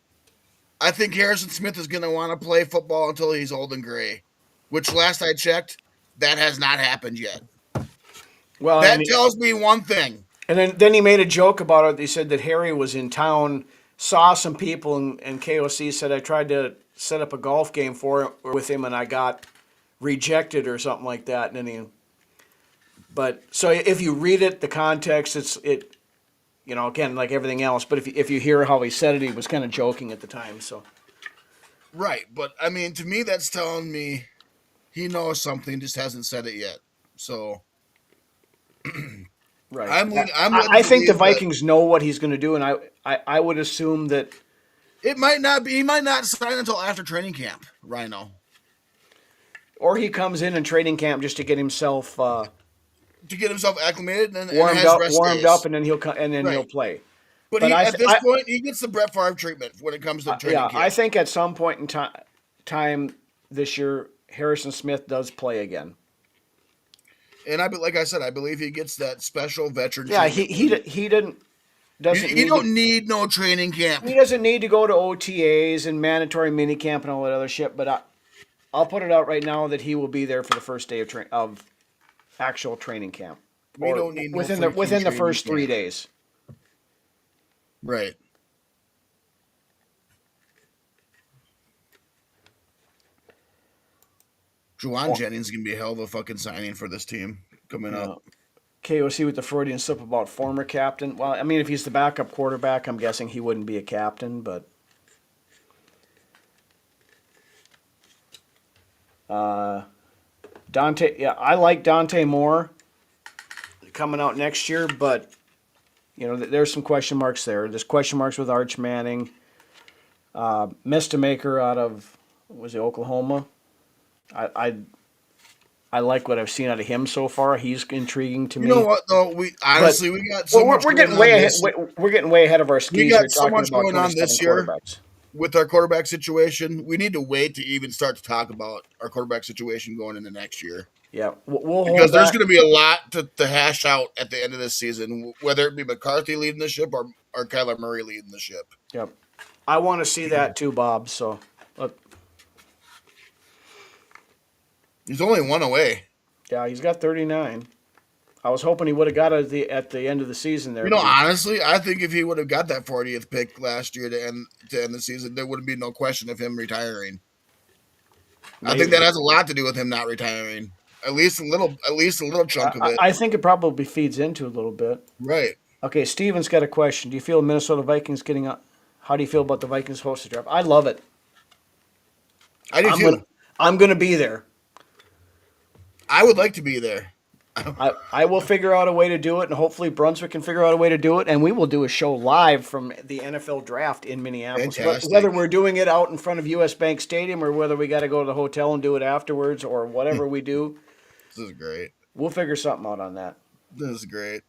C: I think Harrison Smith is going to want to play football until he's old and gray, which last I checked, that has not happened yet. Well, that tells me one thing.
B: And then he made a joke about it. He said that Harry was in town, saw some people, and KOC said, I tried to set up a golf game with him, and I got rejected or something like that. And then so if you read it, the context, it again, like everything else. But if you hear how he said it, he was kind of joking at the time. So,
C: right, but I mean, to me, that's telling me he knows something, just hasn't said it yet. So
B: Right.
C: I'm led
B: I
C: to
B: think the
C: believe that
B: Vikings know what he's going to do, and I would assume that,
C: it might not be. He might not sign until after training camp. Rhino
B: or he comes in training camp just to get himself
C: to get himself acclimated and has rest
B: warmed up,
C: days.
B: and then he'll
C: Right.
B: play.
C: But
B: But
C: he at this point he gets the Brett Favre treatment when it comes to training
B: yeah, I
C: camp.
B: think at some point in time this year, Harrison Smith does play again.
C: And like I said, I believe he gets that special veteran
B: Yeah,
C: treatment.
B: he doesn't
C: You
B: need to.
C: don't need no training camp.
B: He doesn't need to go to OTAs and mandatory minicamp and all that other shit. But I'll put it out right now that he will be there for the first day of actual training camp,
C: We
B: or
C: don't need no
B: within
C: freaking
B: the
C: training
B: first 3
C: camp.
B: days.
C: Right. Juwan Jennings is gonna be a hell of a fucking signing for this team coming up.
B: KOC with the Freudian slip about former captain. Well, I mean, if he's the backup quarterback, I'm guessing he wouldn't be a captain, but. Dante, yeah, I like Dante Moore coming out next year, but there's some question marks there. There's question marks with Arch Manning, Mistamaker out of was it Oklahoma. I like what I've seen out of him so far. He's intriguing to me.
C: You know what though? We honestly we got so much
B: we're
C: going
B: getting
C: on
B: way ahead.
C: this.
B: We're getting way ahead of our skis.
C: We got
B: We're
C: so
B: talking
C: much
B: about
C: going on
B: 27
C: this year
B: quarterbacks.
C: with our quarterback situation. We need to wait to even start to talk about our quarterback situation going into next year.
B: Yeah, we'll
C: Because
B: hold
C: there's
B: that.
C: going to be a lot to hash out at the end of this season, whether it be McCarthy leading the ship or Kyler Murray leading the ship.
B: Yep, I want to see that too, Bob. So,
C: He's only one away.
B: yeah, he's got 39. I was hoping he would have got it at the end of the season there.
C: You know, honestly, I think if he would have got that 40th pick last year to end the season, there wouldn't be no question of him retiring.
B: Maybe.
C: I think that has a lot to do with him not retiring. At least a little chunk of it.
B: I think it probably feeds into a little bit.
C: Right.
B: Okay, Steven's got a question. Do you feel Minnesota Vikings getting up? How do you feel about the Vikings hosted draft? I love it.
C: I do too.
B: I'm gonna be there.
C: I would like to be there.
B: I will figure out a way to do it, and hopefully Brunswick can figure out a way to do it, and we will do a show live from the NFL draft in Minneapolis.
C: Fantastic.
B: Whether we're doing it out in front of US Bank Stadium or whether we got to go to the hotel and do it afterwards or whatever we do,
C: This is great.
B: we'll figure something out on that.
C: This is great.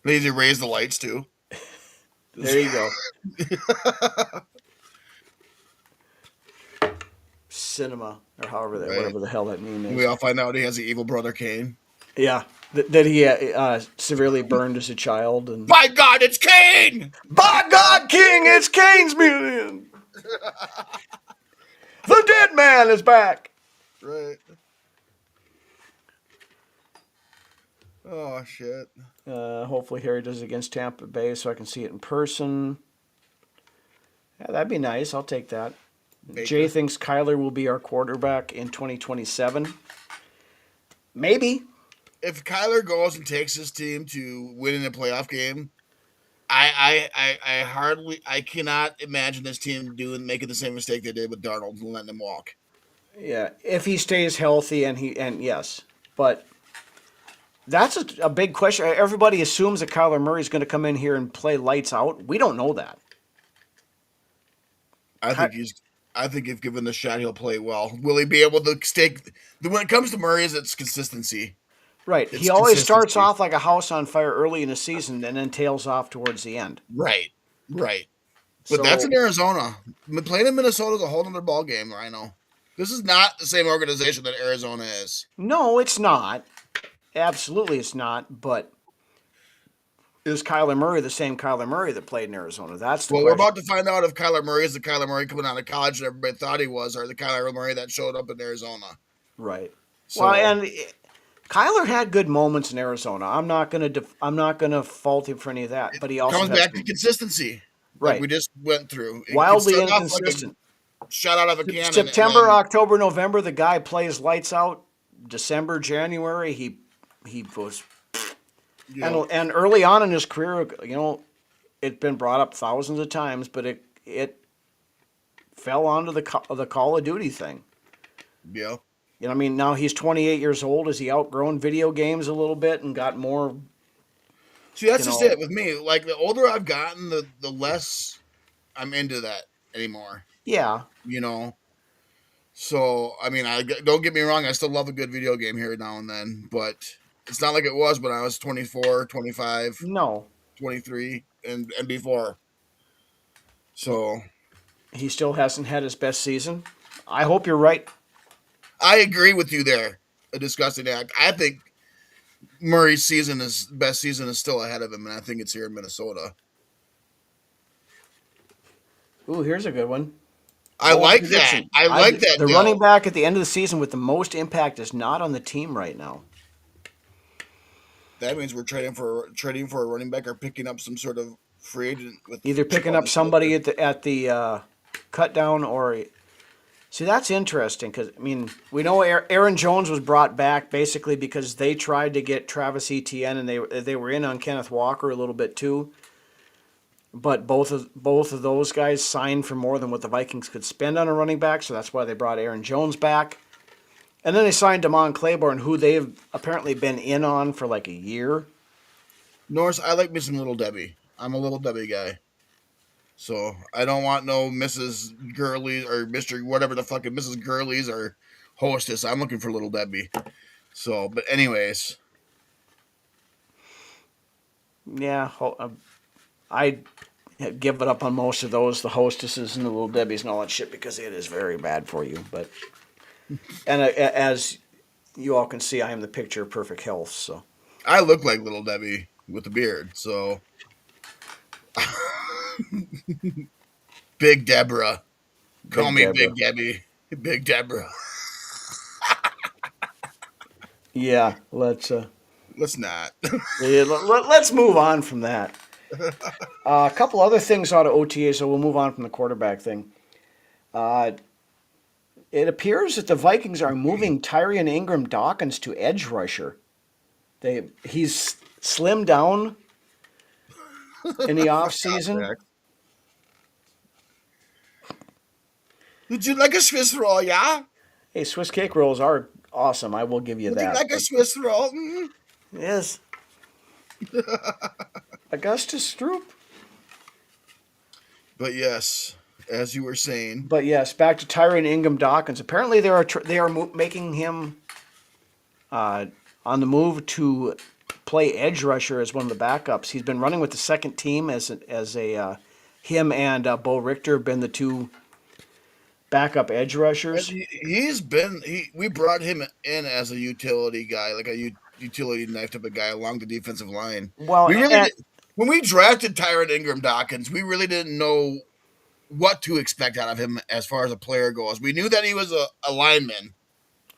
C: They need to raise the lights too.
B: There you go. Cinema, or however that,
C: Right.
B: whatever the hell that name is.
C: We all find out he has an evil brother Kane.
B: Yeah, that he severely burned as a child. And
C: By God, it's Kane!
B: by God, King, it's Kane's million. The dead man is back.
C: Right. Oh shit.
B: Hopefully Harry does it against Tampa Bay so I can see it in person. Yeah, that'd be nice. I'll take that.
C: Baker.
B: Jay thinks Kyler will be our quarterback in 2027. Maybe.
C: If Kyler goes and takes his team to winning a playoff game, I cannot imagine this team making the same mistake they did with Darnold and letting him walk.
B: Yeah, if he stays healthy and yes, but that's a big question. Everybody assumes that Kyler Murray is going to come in here and play lights out. We don't know that.
C: I think if given the shot, he'll play well. Will he be able to stay? When it comes to Murray, it's consistency.
B: Right. He always starts off like a house on fire early in the season and then tails off towards the end.
C: Right. But that's in Arizona. Playing in Minnesota is a whole other ball game. I know. This is not the same organization that Arizona is.
B: No, it's not. Absolutely, it's not. But is Kyler Murray the same Kyler Murray that played in Arizona? That's the question.
C: We're about to find out if Kyler Murray is the Kyler Murray coming out of college that everybody thought he was, or the Kyler Murray that showed up in Arizona.
B: Right.
C: So,
B: well, and Kyler had good moments in Arizona. I'm not gonna fault him for any of that. But he also
C: comes back to consistency,
B: right?
C: Like we just went through.
B: Wildly inconsistent.
C: Like shot out of a cannon.
B: September, October, November, the guy plays lights out. December, January, he was. And early on in his career, it's been brought up thousands of times, but it fell onto the Call of Duty thing.
C: Yeah.
B: You know, I mean, now he's 28 years old. Has he outgrown video games a little bit and got more?
C: See, that's
B: You
C: just
B: know,
C: it with me. Like the older I've gotten, the less I'm into that anymore.
B: yeah,
C: You know. So I mean, don't get me wrong. I still love a good video game here now and then, but it's not like it was when I was 24, 25,
B: no,
C: 23, and before. So
B: he still hasn't had his best season. I hope you're right.
C: I agree with you there. A disgusting act. I think Murray's best season is still ahead of him, and I think it's here in Minnesota.
B: Ooh, here's a good one.
C: I
B: Bold
C: like that.
B: prediction.
C: I like that,
B: The running
C: Dell.
B: back at the end of the season with the most impact is not on the team right now.
C: That means we're trading for a running back or picking up some sort of free agent with
B: Either
C: chip
B: picking
C: on
B: up
C: the shoulder.
B: somebody at the cut down or see that's interesting because I mean we know Aaron Jones was brought back basically because they tried to get Travis Etienne and they were in on Kenneth Walker a little bit too, but both of those guys signed for more than what the Vikings could spend on a running back, so that's why they brought Aaron Jones back. And then they signed Damon Claiborne, who they've apparently been in on for like a year.
C: Norris, I like me some Little Debbie. I'm a Little Debbie guy. So I don't want no Mrs. Gurley or Mr. whatever the fucking Mrs. Gurley's or hostess. I'm looking for Little Debbie. So, but anyways,
B: Yeah, I give it up on most of those, the hostesses and the little Debbie's and all that shit, because it is very bad for you. But and as you all can see, I am the picture of perfect health. So
C: I look like Little Debbie with a beard. So Big Deborah. Call
B: Big
C: me
B: Deborah.
C: Big Debbie. Big Deborah.
B: Yeah, let's
C: Let's not.
B: let's move on from that. A couple other things out of OTA, so we'll move on from the quarterback thing. Uh, it appears that the Vikings are moving Tyrion Ingram Dawkins to edge rusher. He's slimmed down in the off season.
C: Would you like a Swiss roll, yeah?
B: Hey, Swiss cake rolls are awesome. I will give you
C: Would you
B: that.
C: like a
B: But
C: Swiss roll? Mm.
B: yes, Augustus Stroop.
C: But yes, as you were saying,
B: But yes, back to Tyrion Ingram Dawkins. Apparently, they are making him on the move to play edge rusher as one of the backups. He's been running with the second team as him and Bo Richter have been the two backup edge
C: and
B: rushers.
C: we brought him in as a utility guy, like a utility knife type of guy along the defensive line.
B: Well,
C: We really
B: and
C: did when we drafted Tyron Ingram Dawkins. We really didn't know what to expect out of him as far as a player goes. We knew that he was a lineman,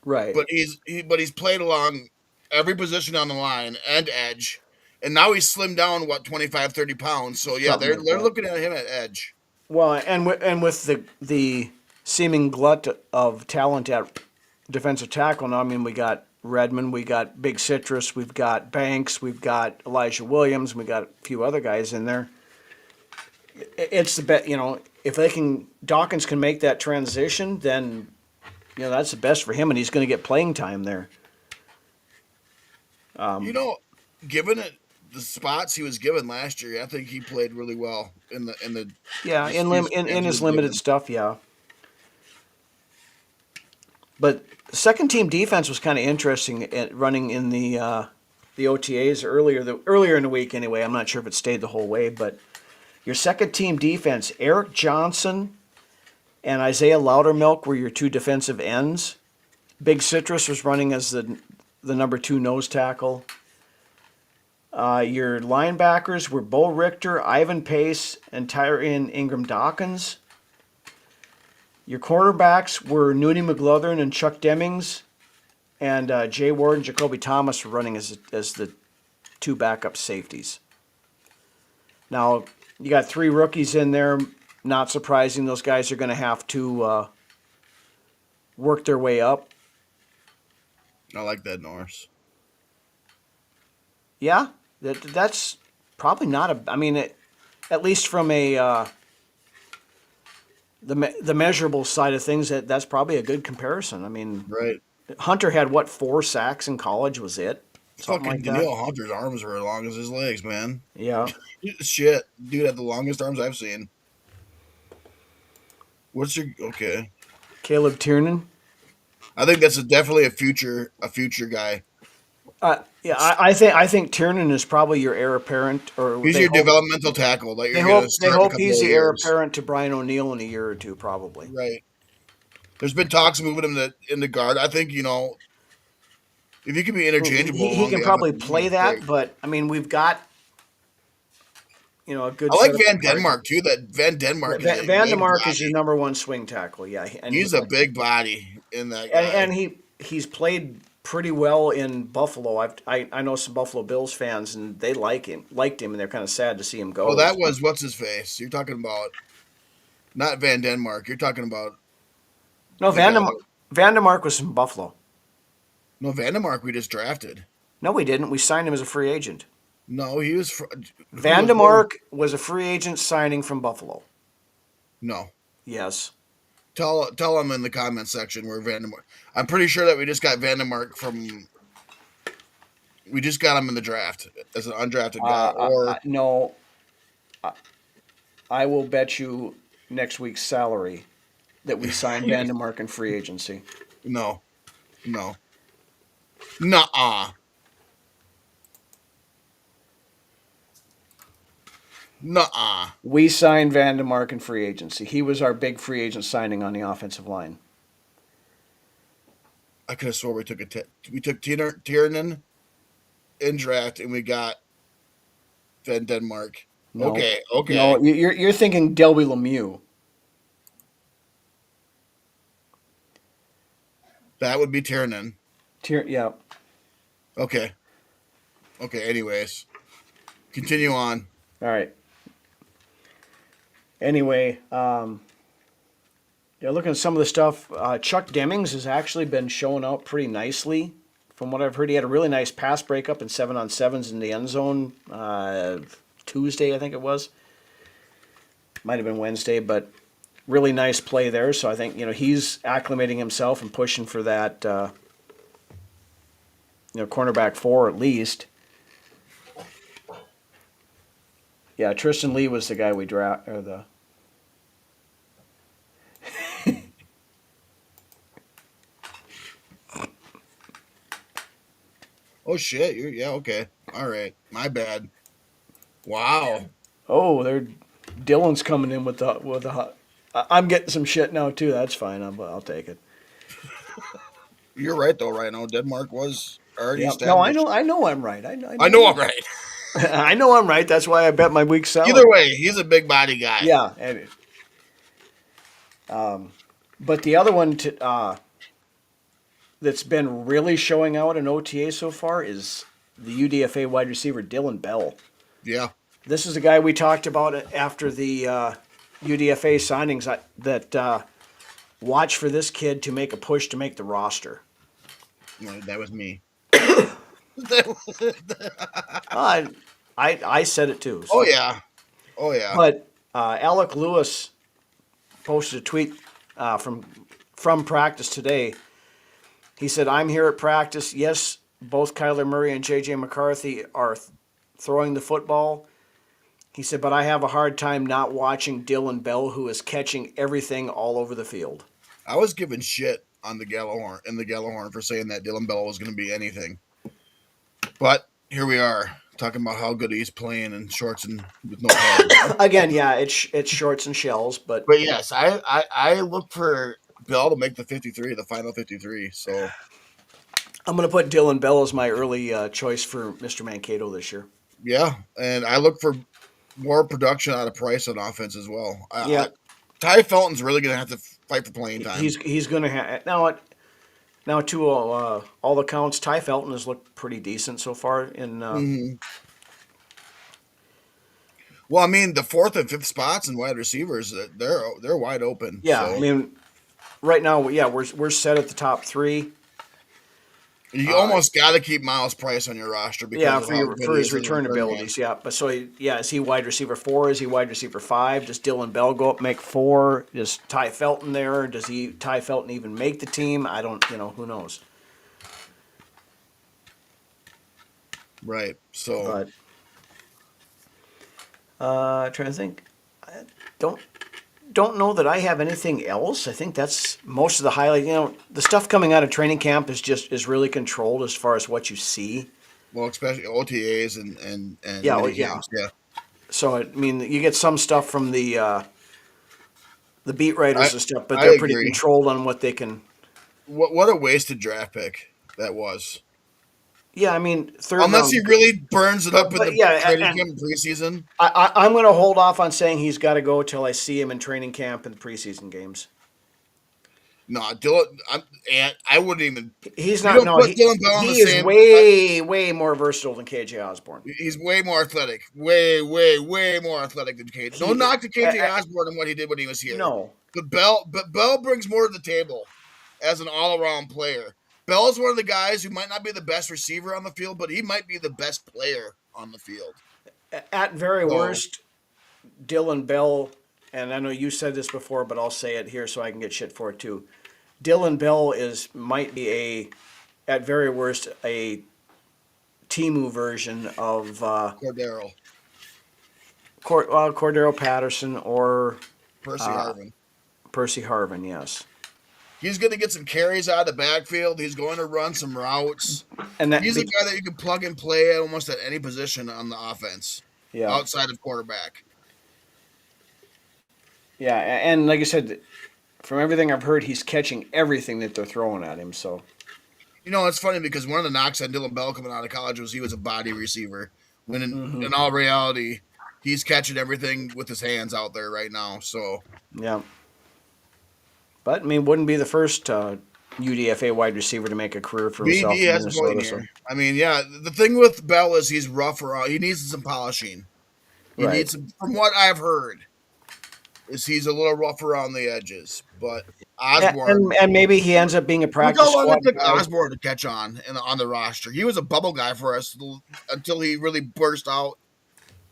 B: right,
C: but he's played along every position on the line and edge, and now he's slimmed down 25, 30 pounds. So yeah,
B: something
C: they're
B: like
C: they're
B: that.
C: looking at him at edge.
B: Well, and with the seeming glut of talent at defensive tackle now, I mean, we got Redmond, we got Big Citrus, we've got Banks, we've got Elijah Williams, we got a few other guys in there. It's the best, if Dawkins can make that transition, then that's the best for him, and he's going to get playing time there.
C: You know, given it the spots he was given last year, I think he played really well in the
B: Yeah,
C: just few
B: in
C: snaps he
B: his
C: was
B: limited
C: given.
B: stuff, yeah. But second team defense was kind of interesting at running in the OTAs earlier in the week. Anyway, I'm not sure if it stayed the whole way, but your second team defense, Eric Johnson and Isaiah Loudermilk were your two defensive ends. Big Citrus was running as the number 2 nose tackle. Your linebackers were Bo Richter, Ivan Pace, and Tyrion Ingram Dawkins. Your cornerbacks were Nooney McLaughlin and Chuck Demings, and Jay Ward and Jacoby Thomas were running as the two backup safeties. Now, you got 3 rookies in there. Not surprising, those guys are going to have to work their way up.
C: I like that, Norris.
B: Yeah, that's probably not a. I mean, at least from the measurable side of things, that's probably a good comparison. I mean,
C: Right.
B: Hunter had what, 4 sacks in college? Was it something
C: Fucking
B: like that?
C: Danielle Hunter's arms were as long as his legs, man.
B: Yeah.
C: Shit. Dude had the longest arms I've seen. Okay.
B: Caleb Tiernan.
C: I think that's definitely a future guy.
B: Yeah, I think Tiernan is probably your heir apparent, or
C: He's
B: they
C: your
B: hope
C: developmental tackle that
B: they
C: you're
B: hope
C: gonna
B: they
C: start in a
B: hope
C: couple
B: he's
C: of
B: the heir
C: years.
B: apparent to Brian O'Neill in a year or two, probably.
C: Right. There's been talks of moving him in the guard. I think, if you can be interchangeable
B: He
C: along
B: can
C: the
B: probably
C: offensive line,
B: play
C: it's great.
B: that, but I mean, we've got a good
C: I like
B: set of
C: Van
B: guards.
C: Denmark too. That Van Denmark is a
B: Van
C: big
B: DeMark is your
C: body.
B: number one swing tackle, yeah,
C: He's a big body in that
B: and
C: guy.
B: he's played pretty well in Buffalo. I know some Buffalo Bills fans, and they liked him, and they're kind of sad to see him go.
C: Oh, that was what's his face. You're talking about not Van Denmark. You're talking about
B: No,
C: the guy.
B: Van DeMark was from Buffalo.
C: No, Van Denmark we just drafted.
B: No, we didn't. We signed him as a free agent.
C: No, he was.
B: Van DeMark was a free agent signing from Buffalo.
C: No.
B: Yes.
C: Tell them in the comment section where Van Denmark. I'm pretty sure that we just got Van Denmark from. We just got him in the draft as an undrafted guy.
B: No. I will bet you next week's salary that we signed Van DeMark in free agency.
C: No. Nuh-uh. Nuh-uh.
B: We signed Van DeMark in free agency. He was our big free agent signing on the offensive line.
C: I could have swore we took Tiernan in draft and we got Van Denmark.
B: No.
C: Okay.
B: No, you're thinking Delby Lemieux.
C: That would be Tiernan.
B: Yeah.
C: Okay. Anyways, continue on.
B: All right. Anyway, looking at some of the stuff, Chuck Demings has actually been showing out pretty nicely. From what I've heard, he had a really nice pass breakup in 7-on-7s in the end zone Tuesday, I think it was. Might have been Wednesday, but really nice play there. So I think he's acclimating himself and pushing for that cornerback 4 at least. Yeah, Tristan Lee was the guy we draft or the.
C: Oh shit! Okay. All right. My bad. Wow.
B: Oh, Dylan's coming in with the hot. I'm getting some shit now too. That's fine. I'll take it.
C: You're right though. Right now, Denmark was already
B: No,
C: established.
B: I know I'm right. I know
C: I'm right.
B: I know I'm right. That's why I bet my week's salary.
C: Either way, he's a big body guy.
B: Yeah. But the other one that's been really showing out in OTA so far is the UDFA wide receiver Dylan Bell.
C: Yeah.
B: This is the guy we talked about after the UDFA signings that watch for this kid to make a push to make the roster.
C: No, that was me.
B: I said it too. So.
C: Oh yeah.
B: But Alec Lewis posted a tweet from practice today. He said, "I'm here at practice. Yes, both Kyler Murray and J.J. McCarthy are throwing the football." He said, "But I have a hard time not watching Dylan Bell, who is catching everything all over the field."
C: I was giving shit on the Gallahorn for saying that Dylan Bell was going to be anything. But here we are, talking about how good he's playing in shorts and with no pads.
B: Again, yeah, it's shorts and shells, but
C: yes, I look for Bell to make the final 53. So
B: I'm going to put Dylan Bell as my early choice for Mr. Mankato this year.
C: yeah, and I look for more production out of Price on offense as well. Ty Felton's really going to have to fight for playing time.
B: He's going to have now to all the counts. Ty Felton has looked pretty decent so far in.
C: Well, I mean, the 4th and 5th spots and wide receivers, they're wide open.
B: Yeah,
C: so.
B: I mean, right now, yeah, we're set at the top 3.
C: You almost got to keep Miles Price on your roster because
B: Yeah,
C: of how good
B: for
C: he
B: his
C: is as a
B: return
C: return man.
B: abilities. Yeah, but so is he wide receiver 4? Is he wide receiver 5? Does Dylan Bell go up make 4? Does Ty Felton there? Does Ty Felton even make the team? I don't. Who knows?
C: Right. So
B: But trying to think. I don't don't know that I have anything else. I think that's most of the highlight. The stuff coming out of training camp is really controlled as far as what you see.
C: well, especially OTAs and
B: Yeah, well,
C: mini
B: yeah.
C: camps. Yeah,
B: So I mean, you get some stuff from the beat writers
C: I
B: and stuff, but
C: I
B: they're pretty
C: agree.
B: controlled on what they can.
C: What a wasted draft pick that was.
B: Yeah, I mean, third
C: Unless he
B: round.
C: really burns it up in
B: But
C: the
B: yeah,
C: training
B: and
C: camp and preseason.
B: I'm going to hold off on saying he's got to go till I see him in training camp and preseason games.
C: No, Dylan. And I wouldn't even.
B: He's
C: You
B: not.
C: don't
B: No,
C: put Dylan Bell on the
B: he is
C: same.
B: way more versatile than KJ Osborne.
C: He's way more athletic. Way more athletic than KJ. No
B: He
C: knock to KJ Osborne and what he did when he was here.
B: no.
C: But Bell brings more to the table as an all around player. Bell is one of the guys who might not be the best receiver on the field, but he might be the best player on the field.
B: At very
C: So
B: worst, Dylan Bell, and I know you said this before, but I'll say it here so I can get shit for it too. Dylan Bell might be at very worst, a Timu version of
C: Cordero,
B: Cordero Patterson or
C: Percy Harvin.
B: Percy Harvin. Yes,
C: He's going to get some carries out of the backfield. He's going to run some routes.
B: and that
C: He's a guy that you can plug and play at almost at any position on the offense
B: yeah,
C: outside of quarterback.
B: yeah, and like I said, from everything I've heard, he's catching everything that they're throwing at him. So
C: It's funny because one of the knocks on Dylan Bell coming out of college was he was a body receiver. When in all reality, he's catching everything with his hands out there right now. So
B: yeah, but I mean, wouldn't be the first UDFA wide receiver to make a career for himself
C: BD
B: in
C: has a point
B: Minnesota. So
C: here. I mean, yeah, the thing with Bell is he's rough around. He needs some polishing. He
B: right.
C: needs some, from what I've heard, is he's a little rough around the edges. But Osborne,
B: And maybe he ends up being a
C: look
B: practice
C: how long
B: squad
C: it took
B: guy.
C: Osborne to catch on the roster. He was a bubble guy for us until he really burst out.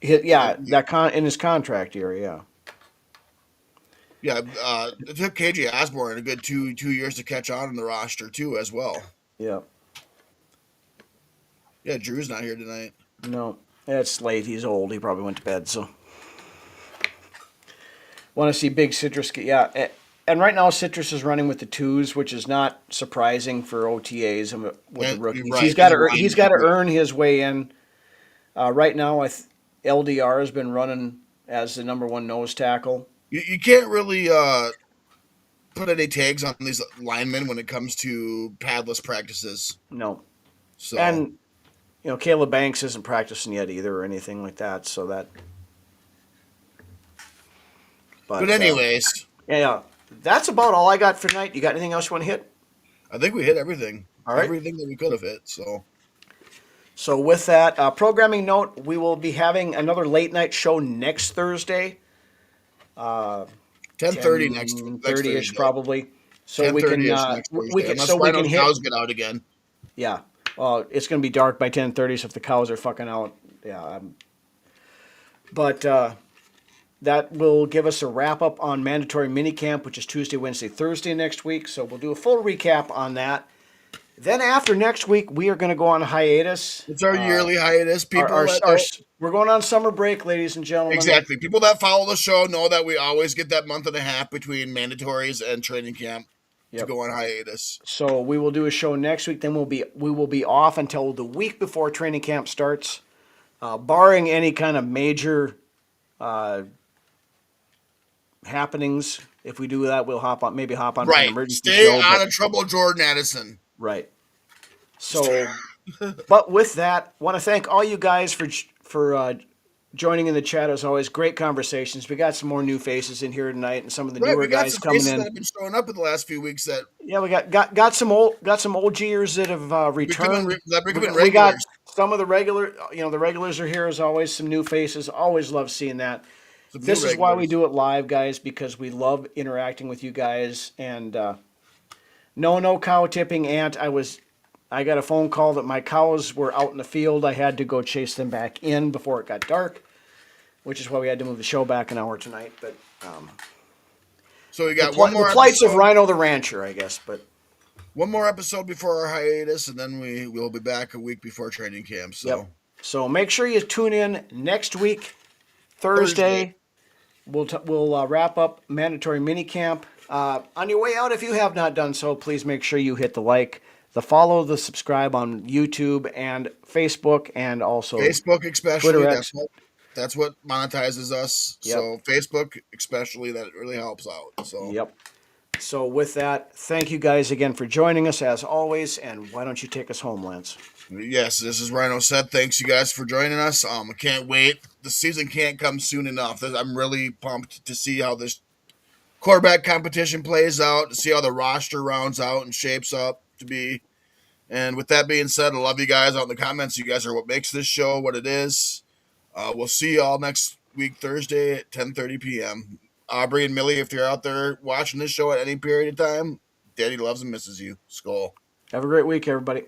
B: Yeah, in his contract year, yeah.
C: Yeah, it took KJ Osborne a good two years to catch on in the roster too, as well.
B: Yeah.
C: Yeah, Drew's not here tonight.
B: No, it's late. He's old. He probably went to bed. So, want to see big Citrus? Yeah, and right now Citrus is running with the twos, which is not surprising for OTAs and with the rookies.
C: Right.
B: He's got to earn his way in. Right now, LDR has been running as the number one nose tackle.
C: You can't really put any tags on these linemen when it comes to padless practices.
B: No,
C: So
B: and Caleb Banks isn't practicing yet either or anything like that. So that.
C: but anyways,
B: yeah, that's about all I got for tonight. You got anything else you want to hit?
C: I think we hit everything.
B: All right.
C: Everything that we could have hit.
B: So with that programming note, we will be having another late night show next Thursday.
C: 10:30 next
B: 30-ish probably. So we
C: 10:30
B: can
C: unless
B: hit.
C: cows get out again.
B: Yeah. Well, it's going to be dark by 10:30, so if the cows are fucking out, yeah. But that will give us a wrap up on mandatory minicamp, which is Tuesday, Wednesday, Thursday next week. So we'll do a full recap on that. Then after next week, we are going to go on hiatus.
C: It's our yearly hiatus.
B: We're going on summer break, ladies and gentlemen.
C: Exactly. People that follow the show know that we always get that month and a half between mandatories and training camp to go on hiatus.
B: So we will do a show next week. Then we will be off until the week before training camp starts, barring any kind of major happenings. If we do that, we'll hop on an emergency
C: Stay
B: show.
C: out of trouble, Jordan Addison.
B: Right. So, but with that, want to thank all you guys for joining in the chat as always. Great conversations. We got some more new faces in here tonight, and some of the newer guys coming in.
C: That have been showing up in the last few weeks.
B: We got some OGers that have returned.
C: We
B: got some of the the regulars are here as always. Some new faces. Always love seeing that. This is why we do it live, guys, because we love interacting with you guys. And no cow tipping, Ant. I was I got a phone call that my cows were out in the field. I had to go chase them back in before it got dark, which is why we had to move the show back an hour tonight. But
C: So we
B: the,
C: got one
B: the
C: more
B: plights of
C: episode.
B: Rhino the Rancher, I guess. But
C: One more episode before our hiatus, and then we'll be back a week before training camp. So
B: yep. So make sure you tune in next week, Thursday. We'll wrap up mandatory minicamp. On your way out, if you have not done so, please make sure you hit the like, the follow, the subscribe on YouTube and Facebook, and also
C: Facebook especially.
B: Twitter X.
C: That's what monetizes us.
B: Yep.
C: So Facebook especially, that really helps out. So
B: Yep. So with that, thank you guys again for joining us as always, and why don't you take us home, Lance?
C: yes, this is Rhino said. Thanks you guys for joining us. I can't wait. The season can't come soon enough. I'm really pumped to see how this quarterback competition plays out, to see how the roster rounds out and shapes up to be. And with that being said, I love you guys out in the comments. You guys are what makes this show what it is. We'll see you all next week, Thursday at 10:30 p.m. Aubrey and Millie, if you're out there watching this show at any period of time, Daddy loves and misses you. Skull.
B: Have a great week, everybody.